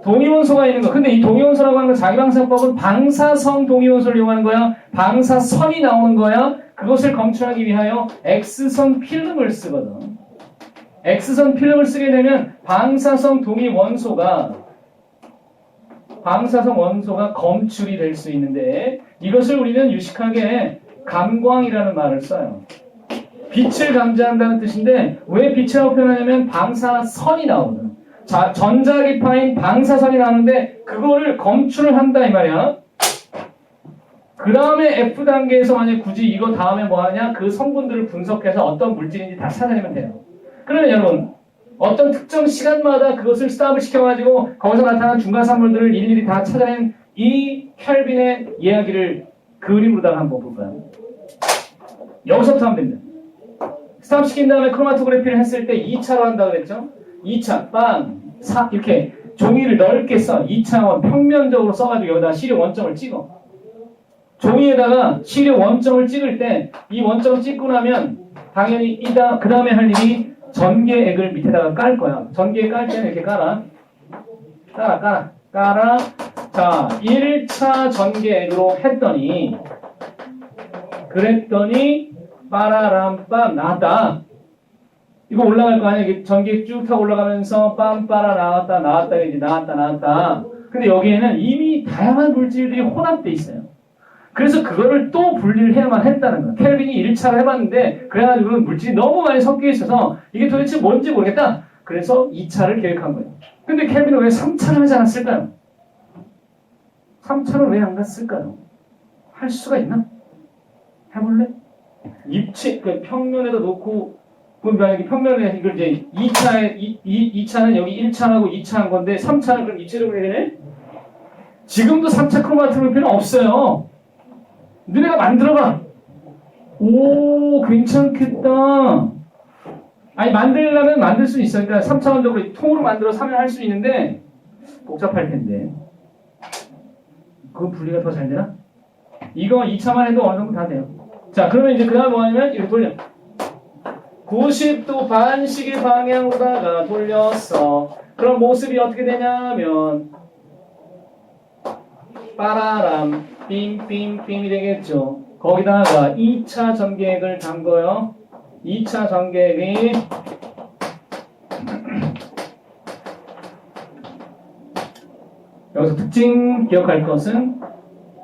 동위원소가 있는 거. 근데 이 동위원소라고 하는 건 자기방사법은 방사성 동위원소를 이용하는 거야? 방사선이 나오는 거야? 그것을 검출하기 위하여 X선 필름을 쓰거든. X선 필름을 쓰게 되면 방사성 동위원소가 검출이 될 수 있는데 이것을 우리는 유식하게 감광이라는 말을 써요. 빛을 감지한다는 뜻인데 왜 빛이라고 표현하냐면 방사선이 나오거든. 자, 전자기파인 방사선이 나오는데 그거를 검출을 한다 이 말이야. 그 다음에 F단계에서 만약 굳이 이거 다음에 뭐 하냐? 그 성분들을 분석해서 어떤 물질인지 다 찾아내면 돼요. 그러면 여러분 어떤 특정 시간마다 그것을 스탑을 시켜가지고 거기서 나타난 중간 산물들을 일일이 다 찾아낸 이 켈빈의 이야기를 그림으로다가 한번 볼까요? 여기서부터 하면 됩니다. 스탑 시킨 다음에 크로마토그래피를 했을 때 2차로 한다고 그랬죠? 2차, 이렇게 종이를 넓게 써. 2차원 평면적으로 써가지고 여기다 시력 원점을 찍어. 종이에다가 시력 원점을 찍을 때 이 원점을 찍고 나면 당연히 그 다음에 할 일이 전개액을 밑에다가 깔 거야. 전개액 깔 때는 이렇게 깔아. 자, 1차 전개액으로 그랬더니 빠라람빰 나왔다. 이거 올라갈 거 아니야? 이게 전기액 쭉 타고 올라가면서 빰빠라 나왔다 이제 나왔다. 근데 여기에는 이미 다양한 물질들이 혼합돼 있어요. 그래서 그거를 또 분리를 해야만 했다는 거야. 켈빈이 1차를 해봤는데 그래가지고 물질이 너무 많이 섞여 있어서 이게 도대체 뭔지 모르겠다. 그래서 2차를 계획한 거예요. 근데 켈빈은 왜 3차를 하지 않았을까요? 3차를 왜 안 갔을까요? 할 수가 있나? 해볼래? 입체, 평면에다 놓고 만약에 평면에 이걸 이제 2차는 여기 1차하고 2차 한 건데 3차는 그럼 입체적으로 해야 되네? 지금도 3차 크로마토그래피는 없어요. 너네가 만들어봐. 오, 괜찮겠다. 아니, 만들려면 만들 수 있어. 그러니까 3차원적으로 통으로 만들어서 하면 할 수 있는데 복잡할 텐데. 그 분리가 더 잘 되나? 이거 2차만 해도 어느 정도 다 돼요. 자, 그러면 이제 그 다음 뭐 하냐면 이렇게 돌려. 90도 반시계 방향으로다가 돌렸어. 그럼 모습이 어떻게 되냐면 빠라람 삥삥삥이 되겠죠. 거기다가 2차 전개액을 담궈요. 2차 전개액이 여기서 특징 기억할 것은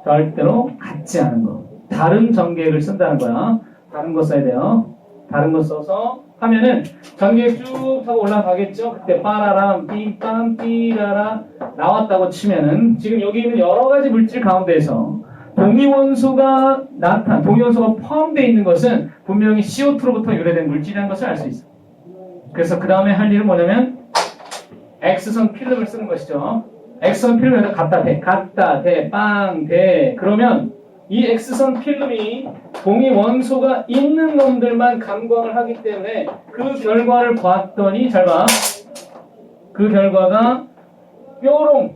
절대로 같지 않은 거. 다른 전개액을 쓴다는 거야. 다른 거 써야 돼요. 다른 거 써서 하면은 전기가 쭉 타고 올라가겠죠. 그때 빠라람 삐빰 삐라라 나왔다고 치면은 지금 여기 있는 여러 가지 물질 가운데에서 동위원소가 동위원소가 포함되어 있는 것은 분명히 CO2로부터 유래된 물질이라는 것을 알 수 있어요. 그래서 그 다음에 할 일은 뭐냐면 X선 필름을 쓰는 것이죠. X선 필름에다 갖다 대, 빵, 대. 그러면 이 X선 필름이 동위원소가 있는 놈들만 감광을 하기 때문에 그 결과를 봤더니 잘 봐. 그 결과가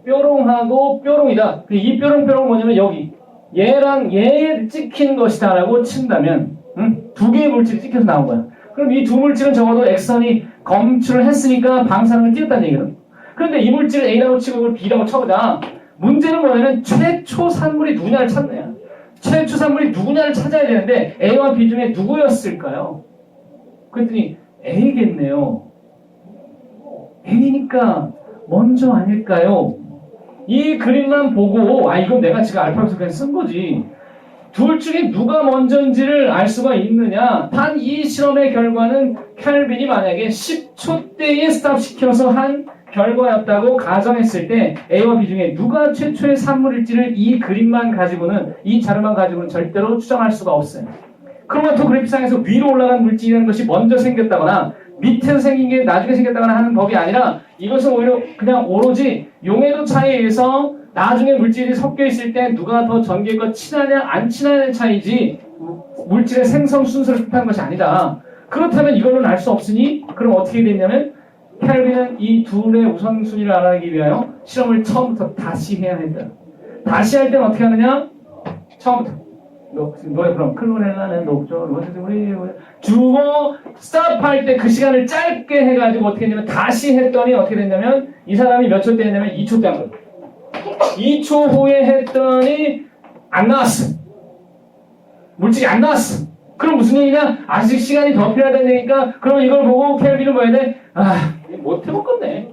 뾰롱하고 뾰롱이다. 이 뾰롱은 뭐냐면 여기 얘랑 얘 찍힌 것이다 라고 친다면 두 개의 물질이 찍혀서 나온 거야. 그럼 이 두 물질은 적어도 X선이 검출을 했으니까 방사능을 띄었다는 얘기거든. 그런데 이 물질을 A라고 치고 이걸 B라고 쳐보자. 문제는 뭐냐면 최초 산물이 누구냐를 찾는 거야. 최초 산물이 누구냐를 찾아야 되는데 A와 B 중에 누구였을까요? 그랬더니 A겠네요. A니까 먼저 아닐까요? 이 그림만 보고 이건 내가 지금 알파벳을 그냥 쓴 거지. 둘 중에 누가 먼저인지를 알 수가 있느냐? 단 이 실험의 결과는 켈빈이 만약에 10초대에 스탑시켜서 한 결과였다고 가정했을 때 A와 B 중에 누가 최초의 산물일지를 이 그림만 가지고는 이 자료만 가지고는 절대로 추정할 수가 없어요. 크로마토그래피상에서 위로 올라간 물질이라는 것이 먼저 생겼다거나 밑에서 생긴 게 나중에 생겼다거나 하는 법이 아니라 이것은 오히려 그냥 오로지 용해도 차이에 의해서 나중에 물질이 섞여 있을 때 누가 더 전기과 친하냐 안 친하냐의 차이지 물질의 생성 순서를 뜻하는 것이 아니다. 그렇다면 이걸로는 알 수 없으니 그럼 어떻게 됐냐면 켈빈은 이 둘의 우선순위를 알아내기 위하여 실험을 처음부터 다시 해야 했다. 다시 할 때는 어떻게 하느냐? 처음부터 노래 그럼 클로렐라는 녹조 우리 주고 스탑할 때 그 시간을 짧게 해가지고 어떻게 했냐면 다시 했더니 어떻게 됐냐면 이 사람이 몇 초 때 했냐면 2초 때 한 거예요. 2초 후에 했더니 안 나왔어. 물질이 안 나왔어. 그럼 무슨 얘기냐? 아직 시간이 더 필요하다는 얘기니까 그럼 이걸 보고 켈빈은 뭐 해야 돼? 못 해먹겠네.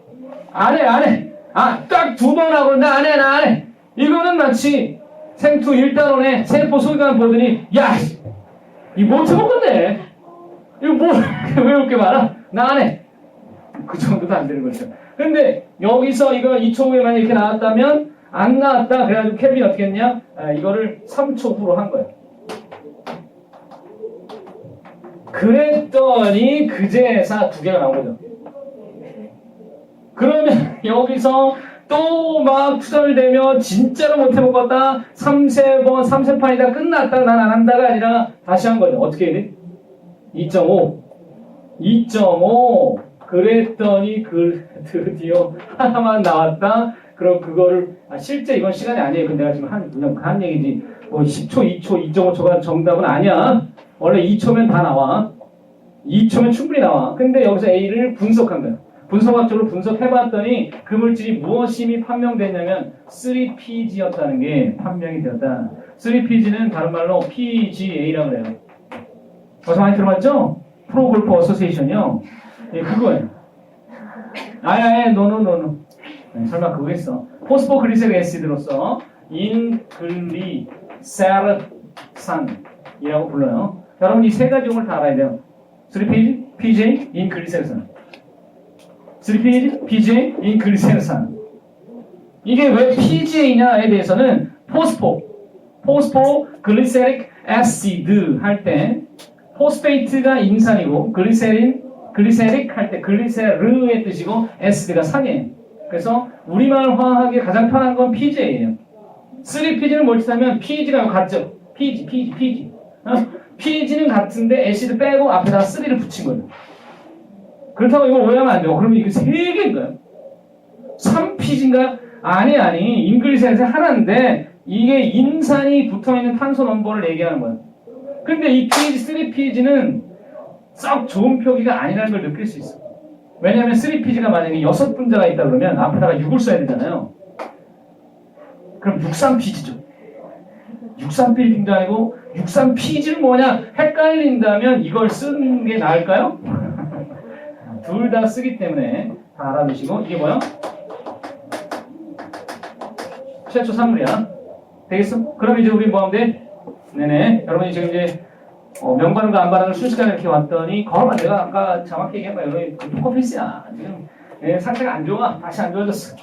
안 해. 딱 두 번 하고 나 안 해. 이거는 마치 생투 1단원에 세포 소기관 보더니 이거 못 해먹겠네. 이거 뭐 왜 이렇게 많아? 나 안 해. 그 정도도 안 되는 거죠. 근데 여기서 이거 2초 후에 만약 이렇게 나왔다면 안 나왔다. 그래가지고 켈빈이 어떻게 했냐? 이거를 3초 후로 한 거예요. 그랬더니 그제사 두 개가 나온 거죠. 그러면 여기서 또 막 투덜대며 진짜로 못 해먹었다. 3세판이다 끝났다. 난 안 한다가 아니라 다시 한 거죠. 어떻게 해야 돼? 2.5 그랬더니 드디어 하나만 나왔다. 그럼 그거를 실제 이건 시간이 아니에요. 근데 내가 지금 그냥 한 얘기지. 10초, 2초, 2.5초가 정답은 아니야. 원래 2초면 다 나와. 2초면 충분히 나와. 근데 여기서 A를 분석한 거야. 분석학적으로 분석해봤더니 그 물질이 무엇이 이미 판명됐냐면 3PG였다는 게 판명이 되었다. 3PG는 다른 말로 PGA라고 그래요. 어서 많이 들어봤죠? 프로골프 어소시에이션이요. 그거예요. 노. 설마 그거 했어. 포스포글리세릭 애시드로서 인글리세르산이라고 불러요. 여러분 이 세 가지 용어를 다 알아야 돼요. 3PG, PGA, 인글리세르산. 3PG, PGA, 인글리세르산. 이게 왜 PGA냐에 대해서는 포스포글리세릭 애시드 할 때 포스페이트가 인산이고 글리세릭 할 때 글리세르의 뜻이고 애시드가 산이에요. 그래서 우리말 화학에 가장 편한 건 PGA예요. 3PG는 뭘 뜻하면 PG가 같죠. PG. PG는 같은데 애시드 빼고 앞에다 3를 붙인 거예요. 그렇다고 이걸 오해하면 안 돼요. 그러면 이게 3개인가요? 3PG인가요? 아니. 인글리세르에서 하나인데 이게 인산이 붙어있는 탄소 넘버를 얘기하는 거예요. 근데 이 PG, 3PG는 썩 좋은 표기가 아니라는 걸 느낄 수 있어. 왜냐하면 3PG가 만약에 6분자가 있다 그러면 앞에다가 6을 써야 되잖아요. 그럼 63PG죠. 63PG도 아니고 63PG는 뭐냐? 헷갈린다면 이걸 쓰는 게 나을까요? 둘 다 쓰기 때문에 다 알아두시고 이게 뭐야? 최초 산물이야. 되겠어? 그럼 이제 우리 뭐 하면 돼? 네네. 여러분이 지금 이제 명반응과 안반응을 순식간에 이렇게 왔더니 거봐 내가 아까 정확히 얘기한 거야. 여기 포커페이스야. 지금 상태가 안 좋아. 다시 안 좋아졌어.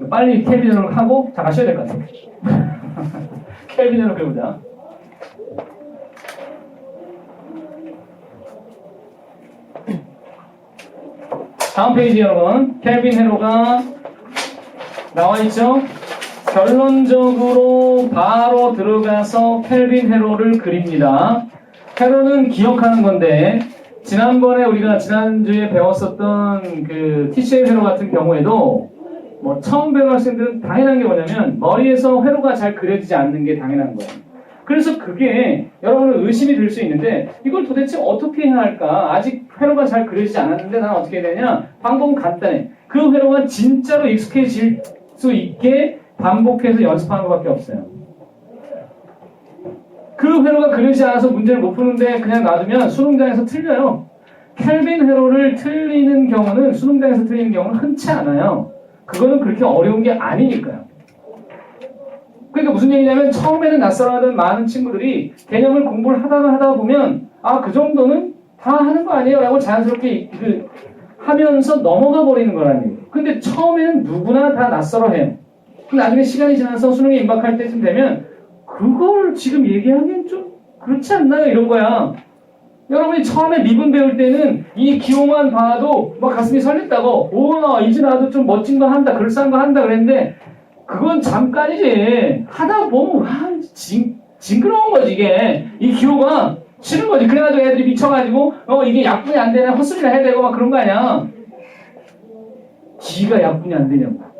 빨리 켈빈으로 하고 자 마셔야 될 것 같아. 켈빈으로 배우자. 다음 페이지 여러분. 켈빈 헤로가 나와 있죠? 결론적으로 바로 들어가서 켈빈 헤로를 그립니다. 헤로는 기억하는 건데 지난번에 우리가 지난주에 배웠었던 그 TCM 회로 같은 경우에도 뭐 처음 배운 학생들은 당연한 게 뭐냐면 머리에서 회로가 잘 그려지지 않는 게 당연한 거예요. 그래서 그게 여러분은 의심이 들 수 있는데 이걸 도대체 어떻게 해야 할까? 아직 회로가 잘 그려지지 않았는데 난 어떻게 해야 되냐? 방법은 간단해. 그 회로가 진짜로 익숙해질 수 있게 반복해서 연습하는 것밖에 없어요. 그 회로가 그려지지 않아서 문제를 못 푸는데 그냥 놔두면 수능장에서 틀려요. 켈빈 회로를 틀리는 경우는 수능장에서 틀리는 경우는 흔치 않아요. 그거는 그렇게 어려운 게 아니니까요. 그러니까 무슨 얘기냐면 처음에는 낯설어하던 많은 친구들이 개념을 공부를 하다 보면 아, 그 정도는 다 하는 거 아니에요? 라고 자연스럽게 하면서 넘어가 버리는 거라는 얘기예요. 근데 처음에는 누구나 다 낯설어해요. 나중에 시간이 지나서 수능에 임박할 때쯤 되면 그걸 지금 얘기하기엔 좀 그렇지 않나요? 이런 거야. 여러분이 처음에 미분 배울 때는 이 기호만 봐도 막 가슴이 설렜다고 우와 이제 나도 좀 멋진 거 한다 그럴싸한 거 한다 그랬는데 그건 잠깐이지. 하다 보면 징그러운 거지 이게. 이 기호가 싫은 거지. 그래가지고 애들이 미쳐가지고 이게 약분이 안 되냐 헛소리를 해야 되고 막 그런 거 아니야. 지가 약분이 안 되냐고.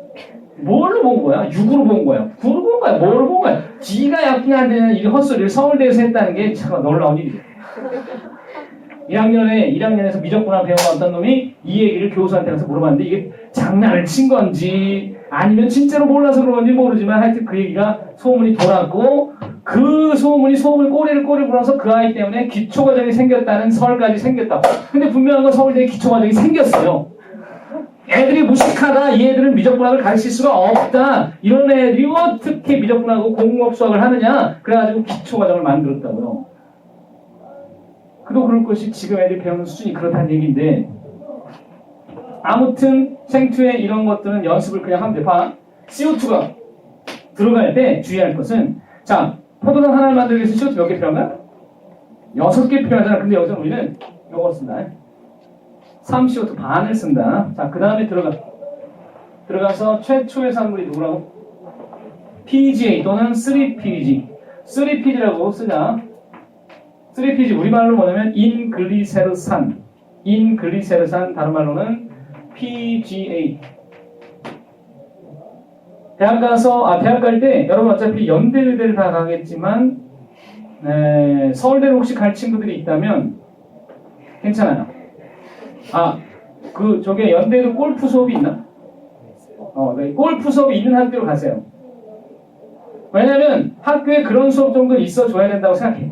뭘로 본 거야? 6으로 본 거야? 9로 본 거야? 뭐로 본 거야? 지가 약분이 안 되는 이 헛소리를 서울대에서 했다는 게 참 놀라운 일이죠. 1학년에서 미적분학 배운 어떤 놈이 이 얘기를 교수한테 가서 물어봤는데 이게 장난을 친 건지 아니면 진짜로 몰라서 그런 건지 모르지만 하여튼 그 얘기가 소문이 돌았고 그 소문을 꼬리를 불어서 그 아이 때문에 기초과정이 생겼다는 설까지 생겼다고. 근데 분명한 건 서울대에 기초과정이 생겼어요. 애들이 무식하다. 이 애들은 미적분학을 가르칠 수가 없다. 이런 애들이 어떻게 미적분학하고 공업 수학을 하느냐. 그래가지고 기초과정을 만들었다고요. 그도 그럴 것이 지금 애들이 배우는 수준이 그렇다는 얘기인데 아무튼 생투에 이런 것들은 연습을 그냥 하면 돼. 봐. CO2가 들어갈 때 주의할 것은 자, 포도당 하나를 만들기 위해서 CO2 몇 개 필요한가요? 6개 필요하잖아. 근데 여기서 우리는 요걸 쓴다. 3CO2 반을 쓴다. 자, 그 다음에 들어가서 최초의 산물이 누구라고? PGA 또는 3PG. 3PG라고 쓰자. 3PG 우리말로 뭐냐면 인글리세르산. 인글리세르산 다른 말로는 PGA. 대학 갈 때 여러분 어차피 연대 의대를 다 가겠지만 서울대를 혹시 갈 친구들이 있다면 괜찮아요. 저게 연대도 골프 수업이 있나? 골프 수업이 있는 학교로 가세요. 왜냐면 학교에 그런 수업 정도는 있어줘야 된다고 생각해.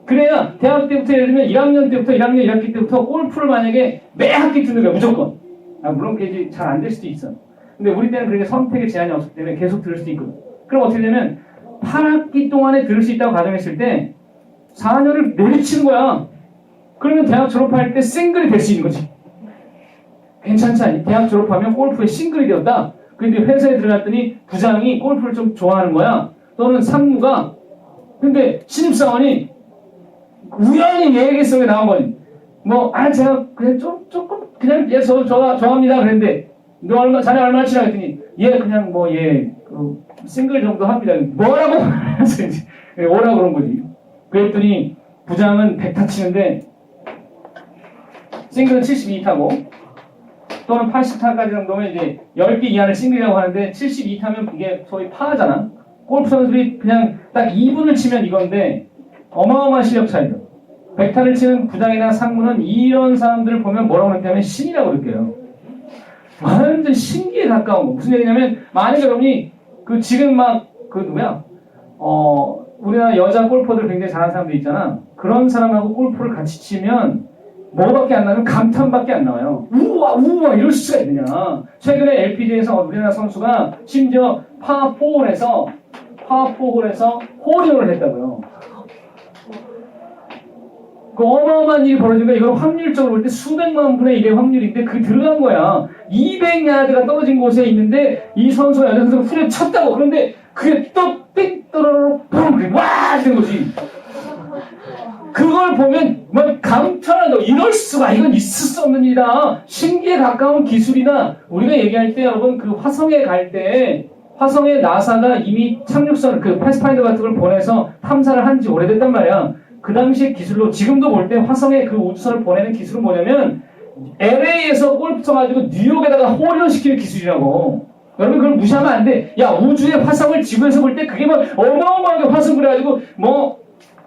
그래야 대학 때부터 예를 들면 1학년 때부터 1학년 1학기 때부터 골프를 만약에 매 학기 듣는 거야 무조건. 물론 그게 잘 안 될 수도 있어. 근데 우리 때는 그렇게 선택의 제한이 없기 때문에 계속 들을 수도 있거든. 그럼 어떻게 되면 8학기 동안에 들을 수 있다고 가정했을 때 4년을 내리치는 거야. 그러면 대학 졸업할 때 싱글이 될 수 있는 거지. 괜찮지 않니? 대학 졸업하면 골프에 싱글이 되었다. 근데 회사에 들어갔더니 부장이 골프를 좀 좋아하는 거야. 또는 상무가. 근데 신입사원이 우연히 얘기성에 나온 거지. 제가 그냥 조금 그냥 저 좋아합니다. 그랬는데 자네 얼마 치라 했더니 그냥 싱글 정도 합니다. 뭐라고? 오라고 그런 거지. 그랬더니 부장은 100타 치는데 싱글은 72타고 또는 80타까지 정도면 이제 10개 이하를 싱글이라고 하는데 72타면 그게 소위 파하잖아. 골프 선수들이 그냥 딱 2분을 치면 이건데 어마어마한 실력 차이죠. 100타를 치는 부장이나 상무는 이런 사람들을 보면 뭐라고 그랬냐면 신이라고 그럴게요. 완전 신기에 가까운 거. 무슨 얘기냐면 만약에 여러분이 지금 우리나라 여자 골퍼들 굉장히 잘하는 사람들 있잖아. 그런 사람하고 골프를 같이 치면 뭐밖에 안 나면 감탄밖에 안 나와요. 우와 이럴 수가 있느냐. 최근에 LPGA에서 우리나라 선수가 심지어 파4홀에서 홀인원을 했다고요. 그 어마어마한 일이 벌어진 거야. 이건 확률적으로 볼 때 수백만 분의 1의 확률인데 그 들어간 거야. 200야드가 떨어진 곳에 있는데 이 선수가 여자 선수가 후려쳤다고. 그런데 그게 떡 떨어로 뿡 와! 되는 거지. 그걸 보면 막 감탄한다고. 이럴 수가, 이건 있을 수 없는 일이다. 신기에 가까운 기술이나 우리가 얘기할 때 여러분 그 화성에 갈 때 화성에 나사가 이미 착륙선 그 패스파인더 같은 걸 보내서 탐사를 한 지 오래됐단 말이야. 그 당시의 기술로 지금도 볼 때 화성에 그 우주선을 보내는 기술은 뭐냐면 LA에서 골프 쳐가지고 뉴욕에다가 홀인원 시키는 기술이라고. 여러분 그걸 무시하면 안 돼. 야, 우주의 화성을 지구에서 볼 때 그게 막 어마어마하게 화성 그래가지고 뭐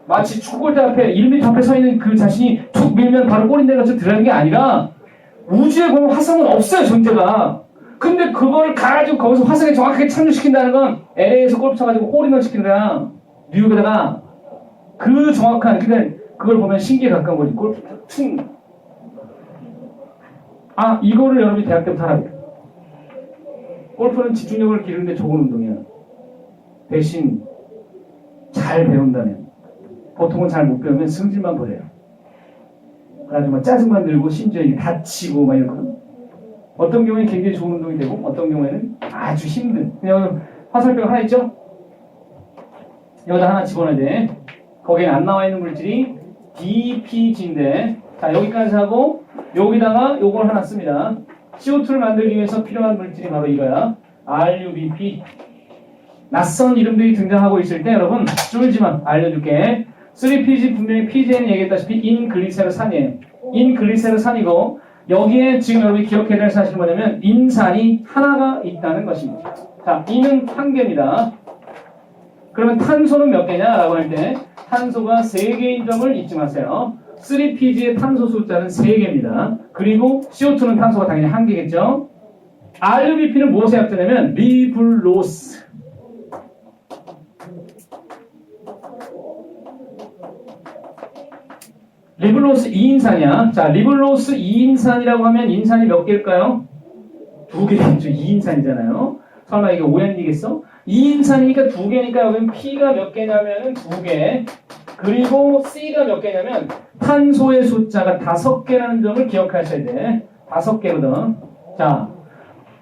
마치 축구골대 앞에 1m 앞에 서 있는 그 자신이 툭 밀면 바로 골인데 가서 들어가는 게 아니라 우주에 보면 화성은 없어요, 존재가. 근데 그걸 가가지고 거기서 화성에 정확하게 착륙시킨다는 건 LA에서 골프 쳐가지고 홀인원 시키는 거야. 뉴욕에다가. 그 정확한, 그러니까 그걸 보면 신기에 가까운 거지. 골프 퉁. 아, 이거를 여러분이 대학 때부터 하라고. 골프는 집중력을 기르는데 좋은 운동이야. 대신 잘 배운다면, 보통은 잘 못 배우면 승질만 부려요. 그래가지고 막 짜증만 들고 심지어 다치고 막 이러거든. 어떤 경우에는 굉장히 좋은 운동이 되고 어떤 경우에는 아주 힘든. 그냥 화살표 하나 있죠? 여기다 하나 집어넣어야 돼. 거기에 안 나와 있는 물질이 DPG인데, 자, 여기까지 하고 여기다가 요걸 하나 씁니다. CO2를 만들기 위해서 필요한 물질이 바로 이거야. RUBP. 낯선 이름들이 등장하고 있을 때 여러분 쫄지만 알려줄게. 3PG 분명히 PG는 얘기했다시피 인글리세르산이에요. 인글리세르산이고 여기에 지금 여러분이 기억해야 될 사실은 뭐냐면 인산이 하나가 있다는 것입니다. 자, 이는 한 개입니다. 그러면 탄소는 몇 개냐라고 할 때 탄소가 3개인 점을 잊지 마세요. 3PG의 탄소 숫자는 3개입니다. 그리고 CO2는 탄소가 당연히 1개겠죠. RUBP는 무엇의 약자냐면 리블로스. 리블로스 2인산이야. 자, 리블로스 2인산이라고 하면 인산이 몇 개일까요? 2개겠죠. 2인산이잖아요. 설마 이게 오연이겠어? 2인산이니까 2개니까 여기는 P가 몇 개냐면 2개. 그리고 C가 몇 개냐면 탄소의 숫자가 5개라는 점을 기억하셔야 돼. 5개거든. 자,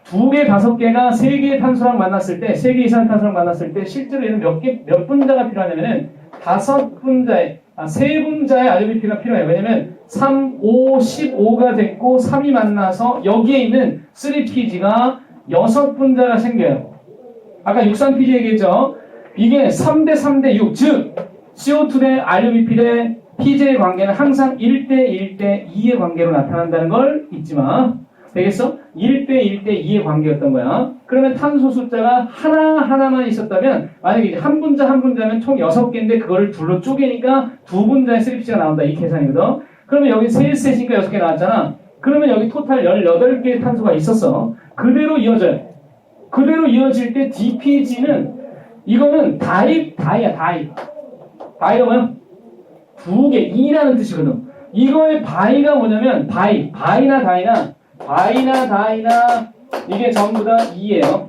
2개, 5개가 3개의 탄소랑 만났을 때, 3개 이상 탄소랑 만났을 때 실제로 얘는 몇 분자가 필요하냐면은 5분자의 3분자의 RUBP가 필요해요. 왜냐면 3, 5, 15가 됐고 3이 만나서 여기에 있는 3PG가 6분자가 생겨요. 아까 63PG 얘기했죠. 이게 3대 3대 6, 즉 CO2 대 RUBP 대 PG의 관계는 항상 1대 1대 2의 관계로 나타난다는 걸 잊지 마. 되겠어? 1대 1대 2의 관계였던 거야. 그러면 탄소 숫자가 하나만 있었다면 만약에 이제 한 분자면 총 6개인데 그거를 둘로 쪼개니까 2분자의 3PG가 나온다. 이 계산이거든. 그러면 여기 셋이니까 6개 나왔잖아. 그러면 여기 토탈 18개의 탄소가 있었어. 그대로 이어져요. 그대로 이어질 때 DPG는 이거는 다이야. 바이가 뭐야? 2개, 2라는 뜻이거든. 이거의 바이가 뭐냐면 바이나 다이나 이게 전부 다 2예요.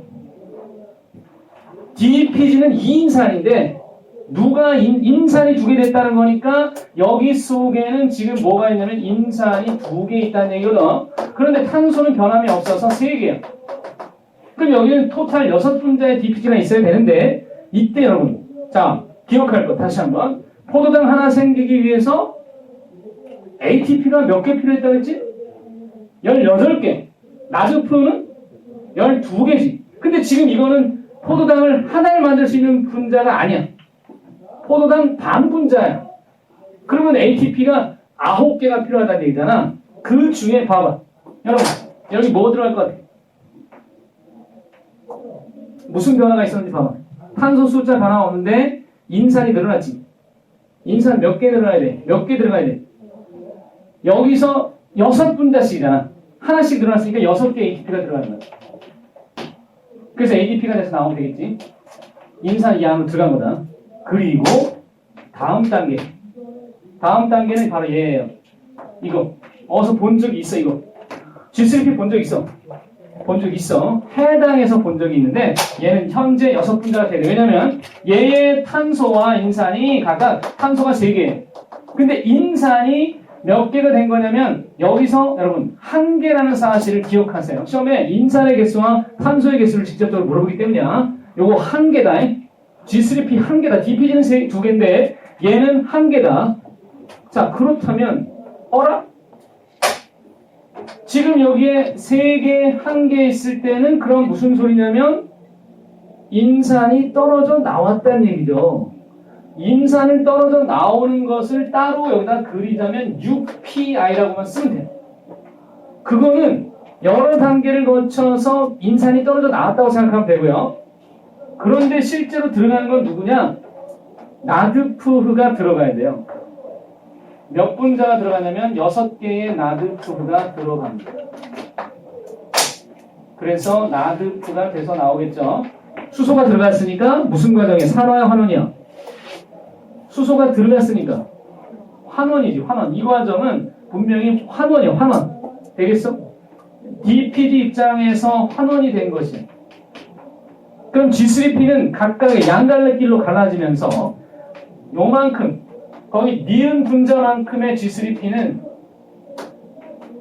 DPG는 2인산인데 누가 인산이 2개 됐다는 거니까 여기 속에는 지금 뭐가 있냐면 인산이 2개 있다는 얘기거든. 그런데 탄소는 변함이 없어서 3개예요. 그럼 여기는 토탈 6분자의 DPG가 있어야 되는데 이때 여러분 자 기억할 거 다시 한번 포도당 하나 생기기 위해서 ATP가 몇 개 필요했다고 했지? 18개. 나즈프는 12개지. 근데 지금 이거는 포도당을 하나를 만들 수 있는 분자가 아니야. 포도당 반 분자야. 그러면 ATP가 9개가 필요하다는 얘기잖아. 그 중에 봐봐. 여러분 여기 뭐 들어갈 것 같아? 무슨 변화가 있었는지 봐봐. 탄소 숫자 변화 없는데 인산이 늘어났지. 인산 몇 개 늘어나야 돼? 몇 개 들어가야 돼? 여기서 6분자씩이잖아. 하나씩 늘어났으니까 6개 ATP가 들어가는 거야. 그래서 ADP가 돼서 나오면 되겠지. 인산 이 안으로 들어간 거다. 그리고 다음 단계는 바로 얘예요. 이거 어디서 본 적이 있어. 이거 G3P 본 적 있어. 해당해서 본 적이 있는데 얘는 현재 6분자가 돼요. 왜냐면 얘의 탄소와 인산이 각각 탄소가 3개 근데 인산이 몇 개가 된 거냐면 여기서 여러분 한 개라는 사실을 기억하세요. 시험에 인산의 개수와 탄소의 개수를 직접적으로 물어보기 때문이야. 요거 한 개다. G3P 한 개다. DPG는 두 개인데 얘는 한 개다. 자, 그렇다면 어라? 지금 여기에 세 개, 한 개 있을 때는 그럼 무슨 소리냐면 인산이 떨어져 나왔다는 얘기죠. 인산을 떨어져 나오는 것을 따로 여기다 그리자면 6PI라고만 쓰면 돼요. 그거는 여러 단계를 거쳐서 인산이 떨어져 나왔다고 생각하면 되고요. 그런데 실제로 들어가는 건 누구냐? 나드푸흐가 들어가야 돼요. 몇 분자가 들어가냐면 6개의 나드푸흐가 들어갑니다. 그래서 나드푸가 돼서 나오겠죠. 수소가 들어갔으니까 무슨 과정이야? 산화야, 환원이야? 수소가 들어갔으니까 환원이지, 환원. 이 과정은 분명히 환원이야, 환원. 되겠어? DPD 입장에서 환원이 된 것이야. 그럼 G3P는 각각의 양갈래길로 갈라지면서 요만큼, 거기 니은 분자만큼의 G3P는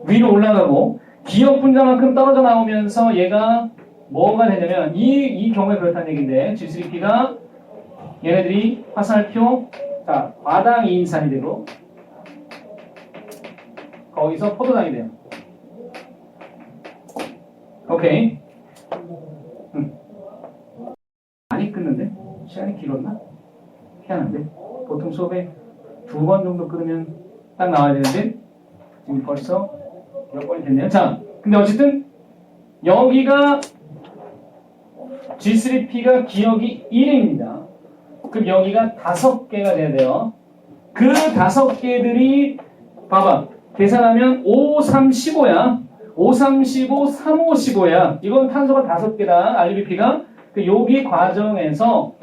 위로 올라가고 기역 분자만큼 떨어져 나오면서 얘가 뭐가 되냐면 이 경우에 그렇다는 얘기인데 G3P가 얘네들이 화살표, 자, 과당 이인산이 되고 거기서 포도당이 돼요. 오케이. 많이 끊는데? 시간이 길었나? 희한한데? 보통 수업에 2번 정도 끊으면 딱 나와야 되는데 지금 벌써 몇 번이 됐네요. 자, 근데 어쨌든 여기가 G3P가 기억이 1입니다. 그럼 여기가 5개가 돼야 돼요. 그 5개들이 봐봐. 계산하면 5, 3, 15야. 5, 3, 15, 3, 5, 15야. 이건 탄소가 5개다. RBP가. 그 여기 과정에서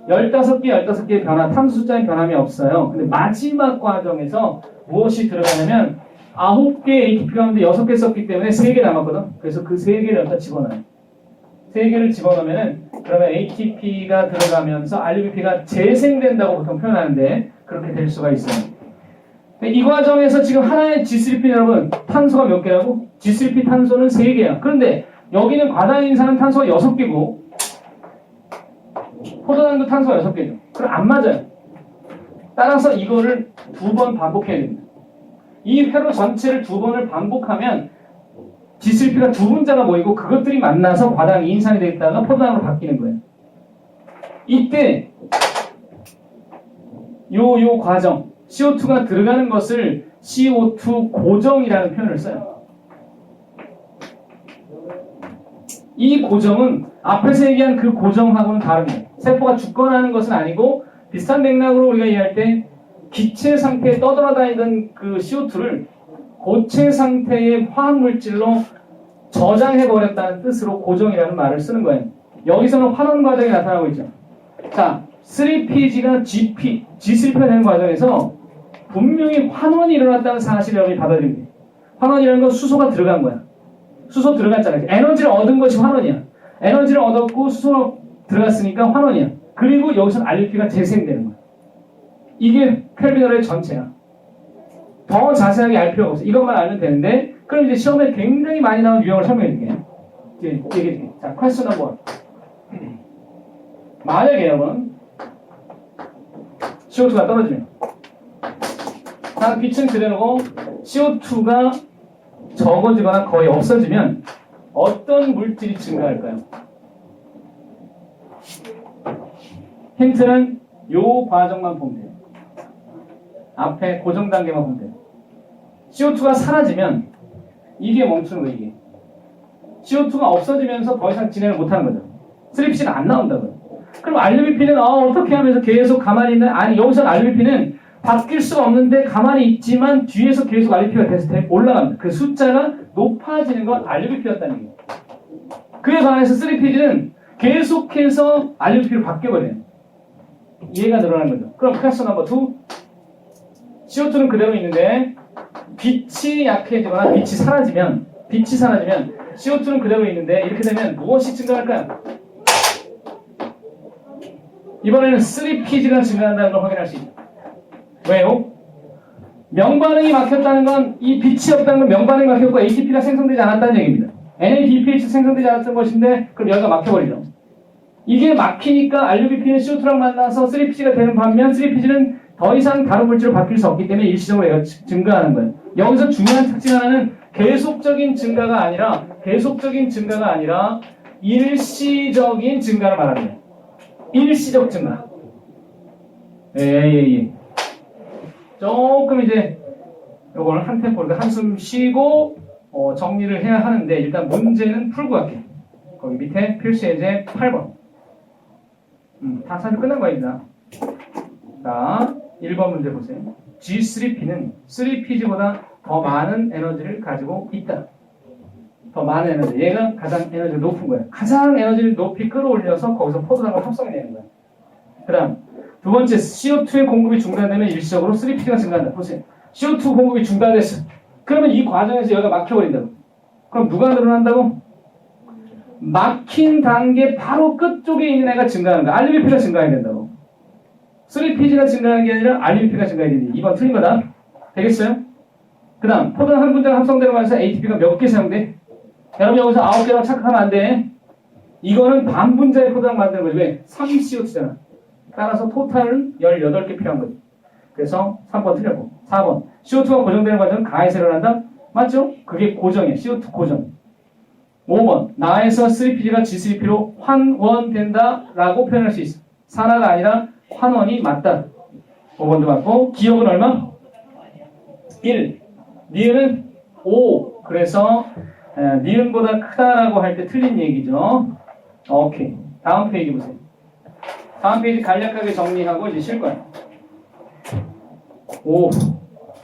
15개, 15개의 변화, 탄소 숫자의 변함이 없어요. 근데 마지막 과정에서 무엇이 들어가냐면 9개 ATP 가운데 6개 썼기 때문에 3개 남았거든. 그래서 그 3개를 여기다 집어넣어요. 3개를 집어넣으면은 그러면 ATP가 들어가면서 RBP가 재생된다고 보통 표현하는데 그렇게 될 수가 있어요. 이 과정에서 지금 하나의 G3P 여러분 탄소가 몇 개라고? G3P 탄소는 3개야. 그런데 여기는 과당인산은 탄소가 6개고 포도당도 탄소가 6개죠. 그럼 안 맞아요. 따라서 이거를 2번 반복해야 됩니다. 이 회로 전체를 2번을 반복하면 G3P가 2분자가 모이고 그것들이 만나서 과당 이인산이 되겠다가 포도당으로 바뀌는 거예요. 이때 요 과정 CO2가 들어가는 것을 CO2 고정이라는 표현을 써요. 이 고정은 앞에서 얘기한 그 고정하고는 다릅니다. 세포가 죽거나 하는 것은 아니고 비슷한 맥락으로 우리가 이해할 때 기체 상태에 떠돌아다니던 그 CO2를 고체 상태의 화학물질로 저장해버렸다는 뜻으로 고정이라는 말을 쓰는 거예요. 여기서는 환원 과정이 나타나고 있죠. 자, 3PG가 G3P가 되는 과정에서 분명히 환원이 일어났다는 사실을 여러분이 받아들입니다. 환원이라는 건 수소가 들어간 거야. 수소 들어갔잖아요. 에너지를 얻은 것이 환원이야. 에너지를 얻었고 수소가 들어갔으니까 환원이야. 그리고 여기서 RBP가 재생되는 거야. 이게 켈빈어의 전체야. 더 자세하게 알 필요가 없어. 이것만 알면 되는데 그럼 이제 시험에 굉장히 많이 나오는 유형을 설명해 줄게. 이제 얘기해 줄게. 자, 퀘스천 넘버 1. 만약에 여러분 CO2가 떨어지면 한 빛은 그대로고 CO2가 적어지거나 거의 없어지면 어떤 물질이 증가할까요? 힌트는 요 과정만 보면 돼요. 앞에 고정 단계만 보면 돼요. CO2가 사라지면 이게 멈추는 거예요. 이게. CO2가 없어지면서 더 이상 진행을 못하는 거죠. 3PC가 안 나온다고요. 그럼 RBP는 어떻게 하면서 계속 가만히 있는, 아니 여기서 RBP는 바뀔 수가 없는데 가만히 있지만 뒤에서 계속 RBP가 계속 올라갑니다. 그 숫자가 높아지는 건 RBP였다는 얘기예요. 그에 반해서 3PG는 계속해서 RBP로 바뀌어버려요. 이해가 늘어나는 거죠. 그럼 퀘스천 넘버 2. CO2는 그대로 있는데 빛이 약해지거나 빛이 사라지면 CO2는 그대로 있는데 이렇게 되면 무엇이 증가할까요? 이번에는 3PG가 증가한다는 걸 확인할 수 있다. 왜요? 명반응이 막혔다는 건 이 빛이 없다는 건 명반응이 막혔고 ATP가 생성되지 않았다는 얘기입니다. NADPH 생성되지 않았던 것인데 그럼 여기가 막혀버리죠. 이게 막히니까 RUBP는 CO2랑 만나서 3PG가 되는 반면 3PG는 더 이상 다른 물질로 바뀔 수 없기 때문에 일시적으로 얘가 증가하는 거예요. 여기서 중요한 특징 하나는 계속적인 증가가 아니라 일시적인 증가를 말하는 거예요. 일시적 증가. 예. 조금 이제 요거는 한 템포 한숨 쉬고 정리를 해야 하는데 일단 문제는 풀고 갈게요. 거기 밑에 필수예제 8번. 다 사실 끝난 거입니다. 자, 1번 문제 보세요. G3P는 3PG보다 더 많은 에너지를 가지고 있다. 더 많은 에너지. 얘가 가장 에너지가 높은 거예요. 가장 에너지를 높이 끌어올려서 거기서 포도당을 합성해내는 거예요. 그 다음 두 번째, CO2의 공급이 중단되면 일시적으로 3PG가 증가한다. 보세요. CO2 공급이 중단됐어. 그러면 이 과정에서 여기가 막혀버린다고. 그럼 누가 늘어난다고? 막힌 단계 바로 끝쪽에 있는 애가 증가하는 거야. RUBP가 증가해야 된다고. 3PG가 증가하는 게 아니라 RUBP가 증가해야 된다. 2번 틀린 거다. 되겠어요? 그 다음 포도당 한 분자가 합성되는 과정에서 ATP가 몇 개 사용돼? 여러분 여기서 9개라고 착각하면 안 돼. 이거는 반 분자의 포도당 만드는 거지. 왜? 3CO2잖아. 따라서 토탈은 18개 필요한 거지. 그래서 3번 틀렸고 4번 CO2가 고정되는 과정은 가에서 일어난다? 맞죠? 그게 고정이에요. CO2 고정. 5번 나에서 3PG가 G3P로 환원된다 라고 표현할 수 있어. 산화가 아니라 환원이 맞다. 5번도 맞고 기억은 얼마? 1. 니은은 5. 그래서 니은보다 크다라고 할 때 틀린 얘기죠. 오케이. 다음 페이지 보세요. 다음 페이지 간략하게 정리하고 이제 쉴 거예요. 오,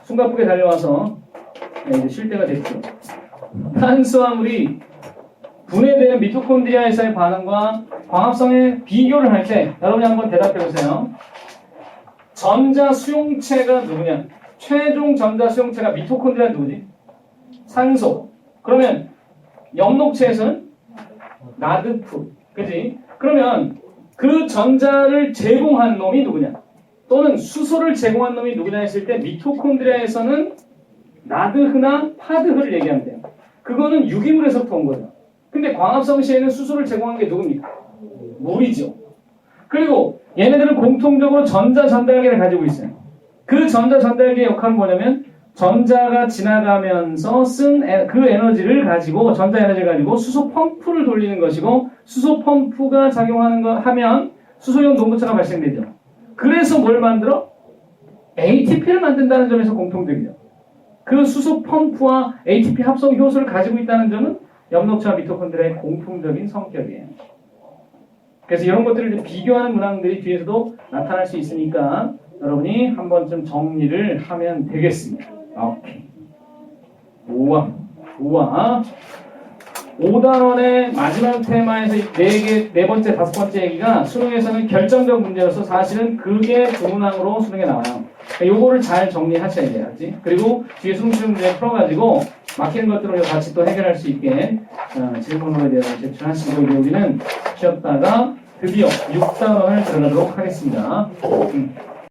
숨가쁘게 달려와서 이제 쉴 때가 됐죠. 탄수화물이 분해되는 미토콘드리아에서의 반응과 광합성의 비교를 할 때 여러분이 한번 대답해 보세요. 전자 수용체가 누구냐? 최종 전자 수용체가 미토콘드리아 누구지? 산소. 그러면 엽록체에서는 나드프. 그지? 그러면 그 전자를 제공한 놈이 누구냐? 또는 수소를 제공한 놈이 누구냐 했을 때 미토콘드리아에서는 나드흐나 파드흐를 얘기하면 돼요. 그거는 유기물에서부터 온 거죠. 근데 광합성 시에는 수소를 제공한 게 누굽니까? 물이죠. 그리고 얘네들은 공통적으로 전자 전달계를 가지고 있어요. 그 전자 전달계의 역할은 뭐냐면 전자가 지나가면서 쓴 그 에너지를 가지고 전자 에너지를 가지고 수소 펌프를 돌리는 것이고 수소 펌프가 작용하는 거 하면 수소이온 농도차가 발생되죠. 그래서 뭘 만들어? ATP를 만든다는 점에서 공통적이죠. 그 수소 펌프와 ATP 합성 효소를 가지고 있다는 점은 엽록체와 미토콘드리아의 공통적인 성격이에요. 그래서 이런 것들을 비교하는 문항들이 뒤에서도 나타날 수 있으니까 여러분이 한 번쯤 정리를 하면 되겠습니다. 오케이. 5단원의 마지막 테마에서 네 번째, 다섯 번째 얘기가 수능에서는 결정적 문제로서 사실은 그게 부문항으로 수능에 나와요. 그러니까 요거를 잘 정리하셔야 돼요. 알지? 그리고 뒤에 수능 문제 풀어가지고 막히는 것들을 같이 또 해결할 수 있게 질문으로 대해서 제출하시고 이제 우리는 쉬었다가 드디어 6단원을 들어가도록 하겠습니다.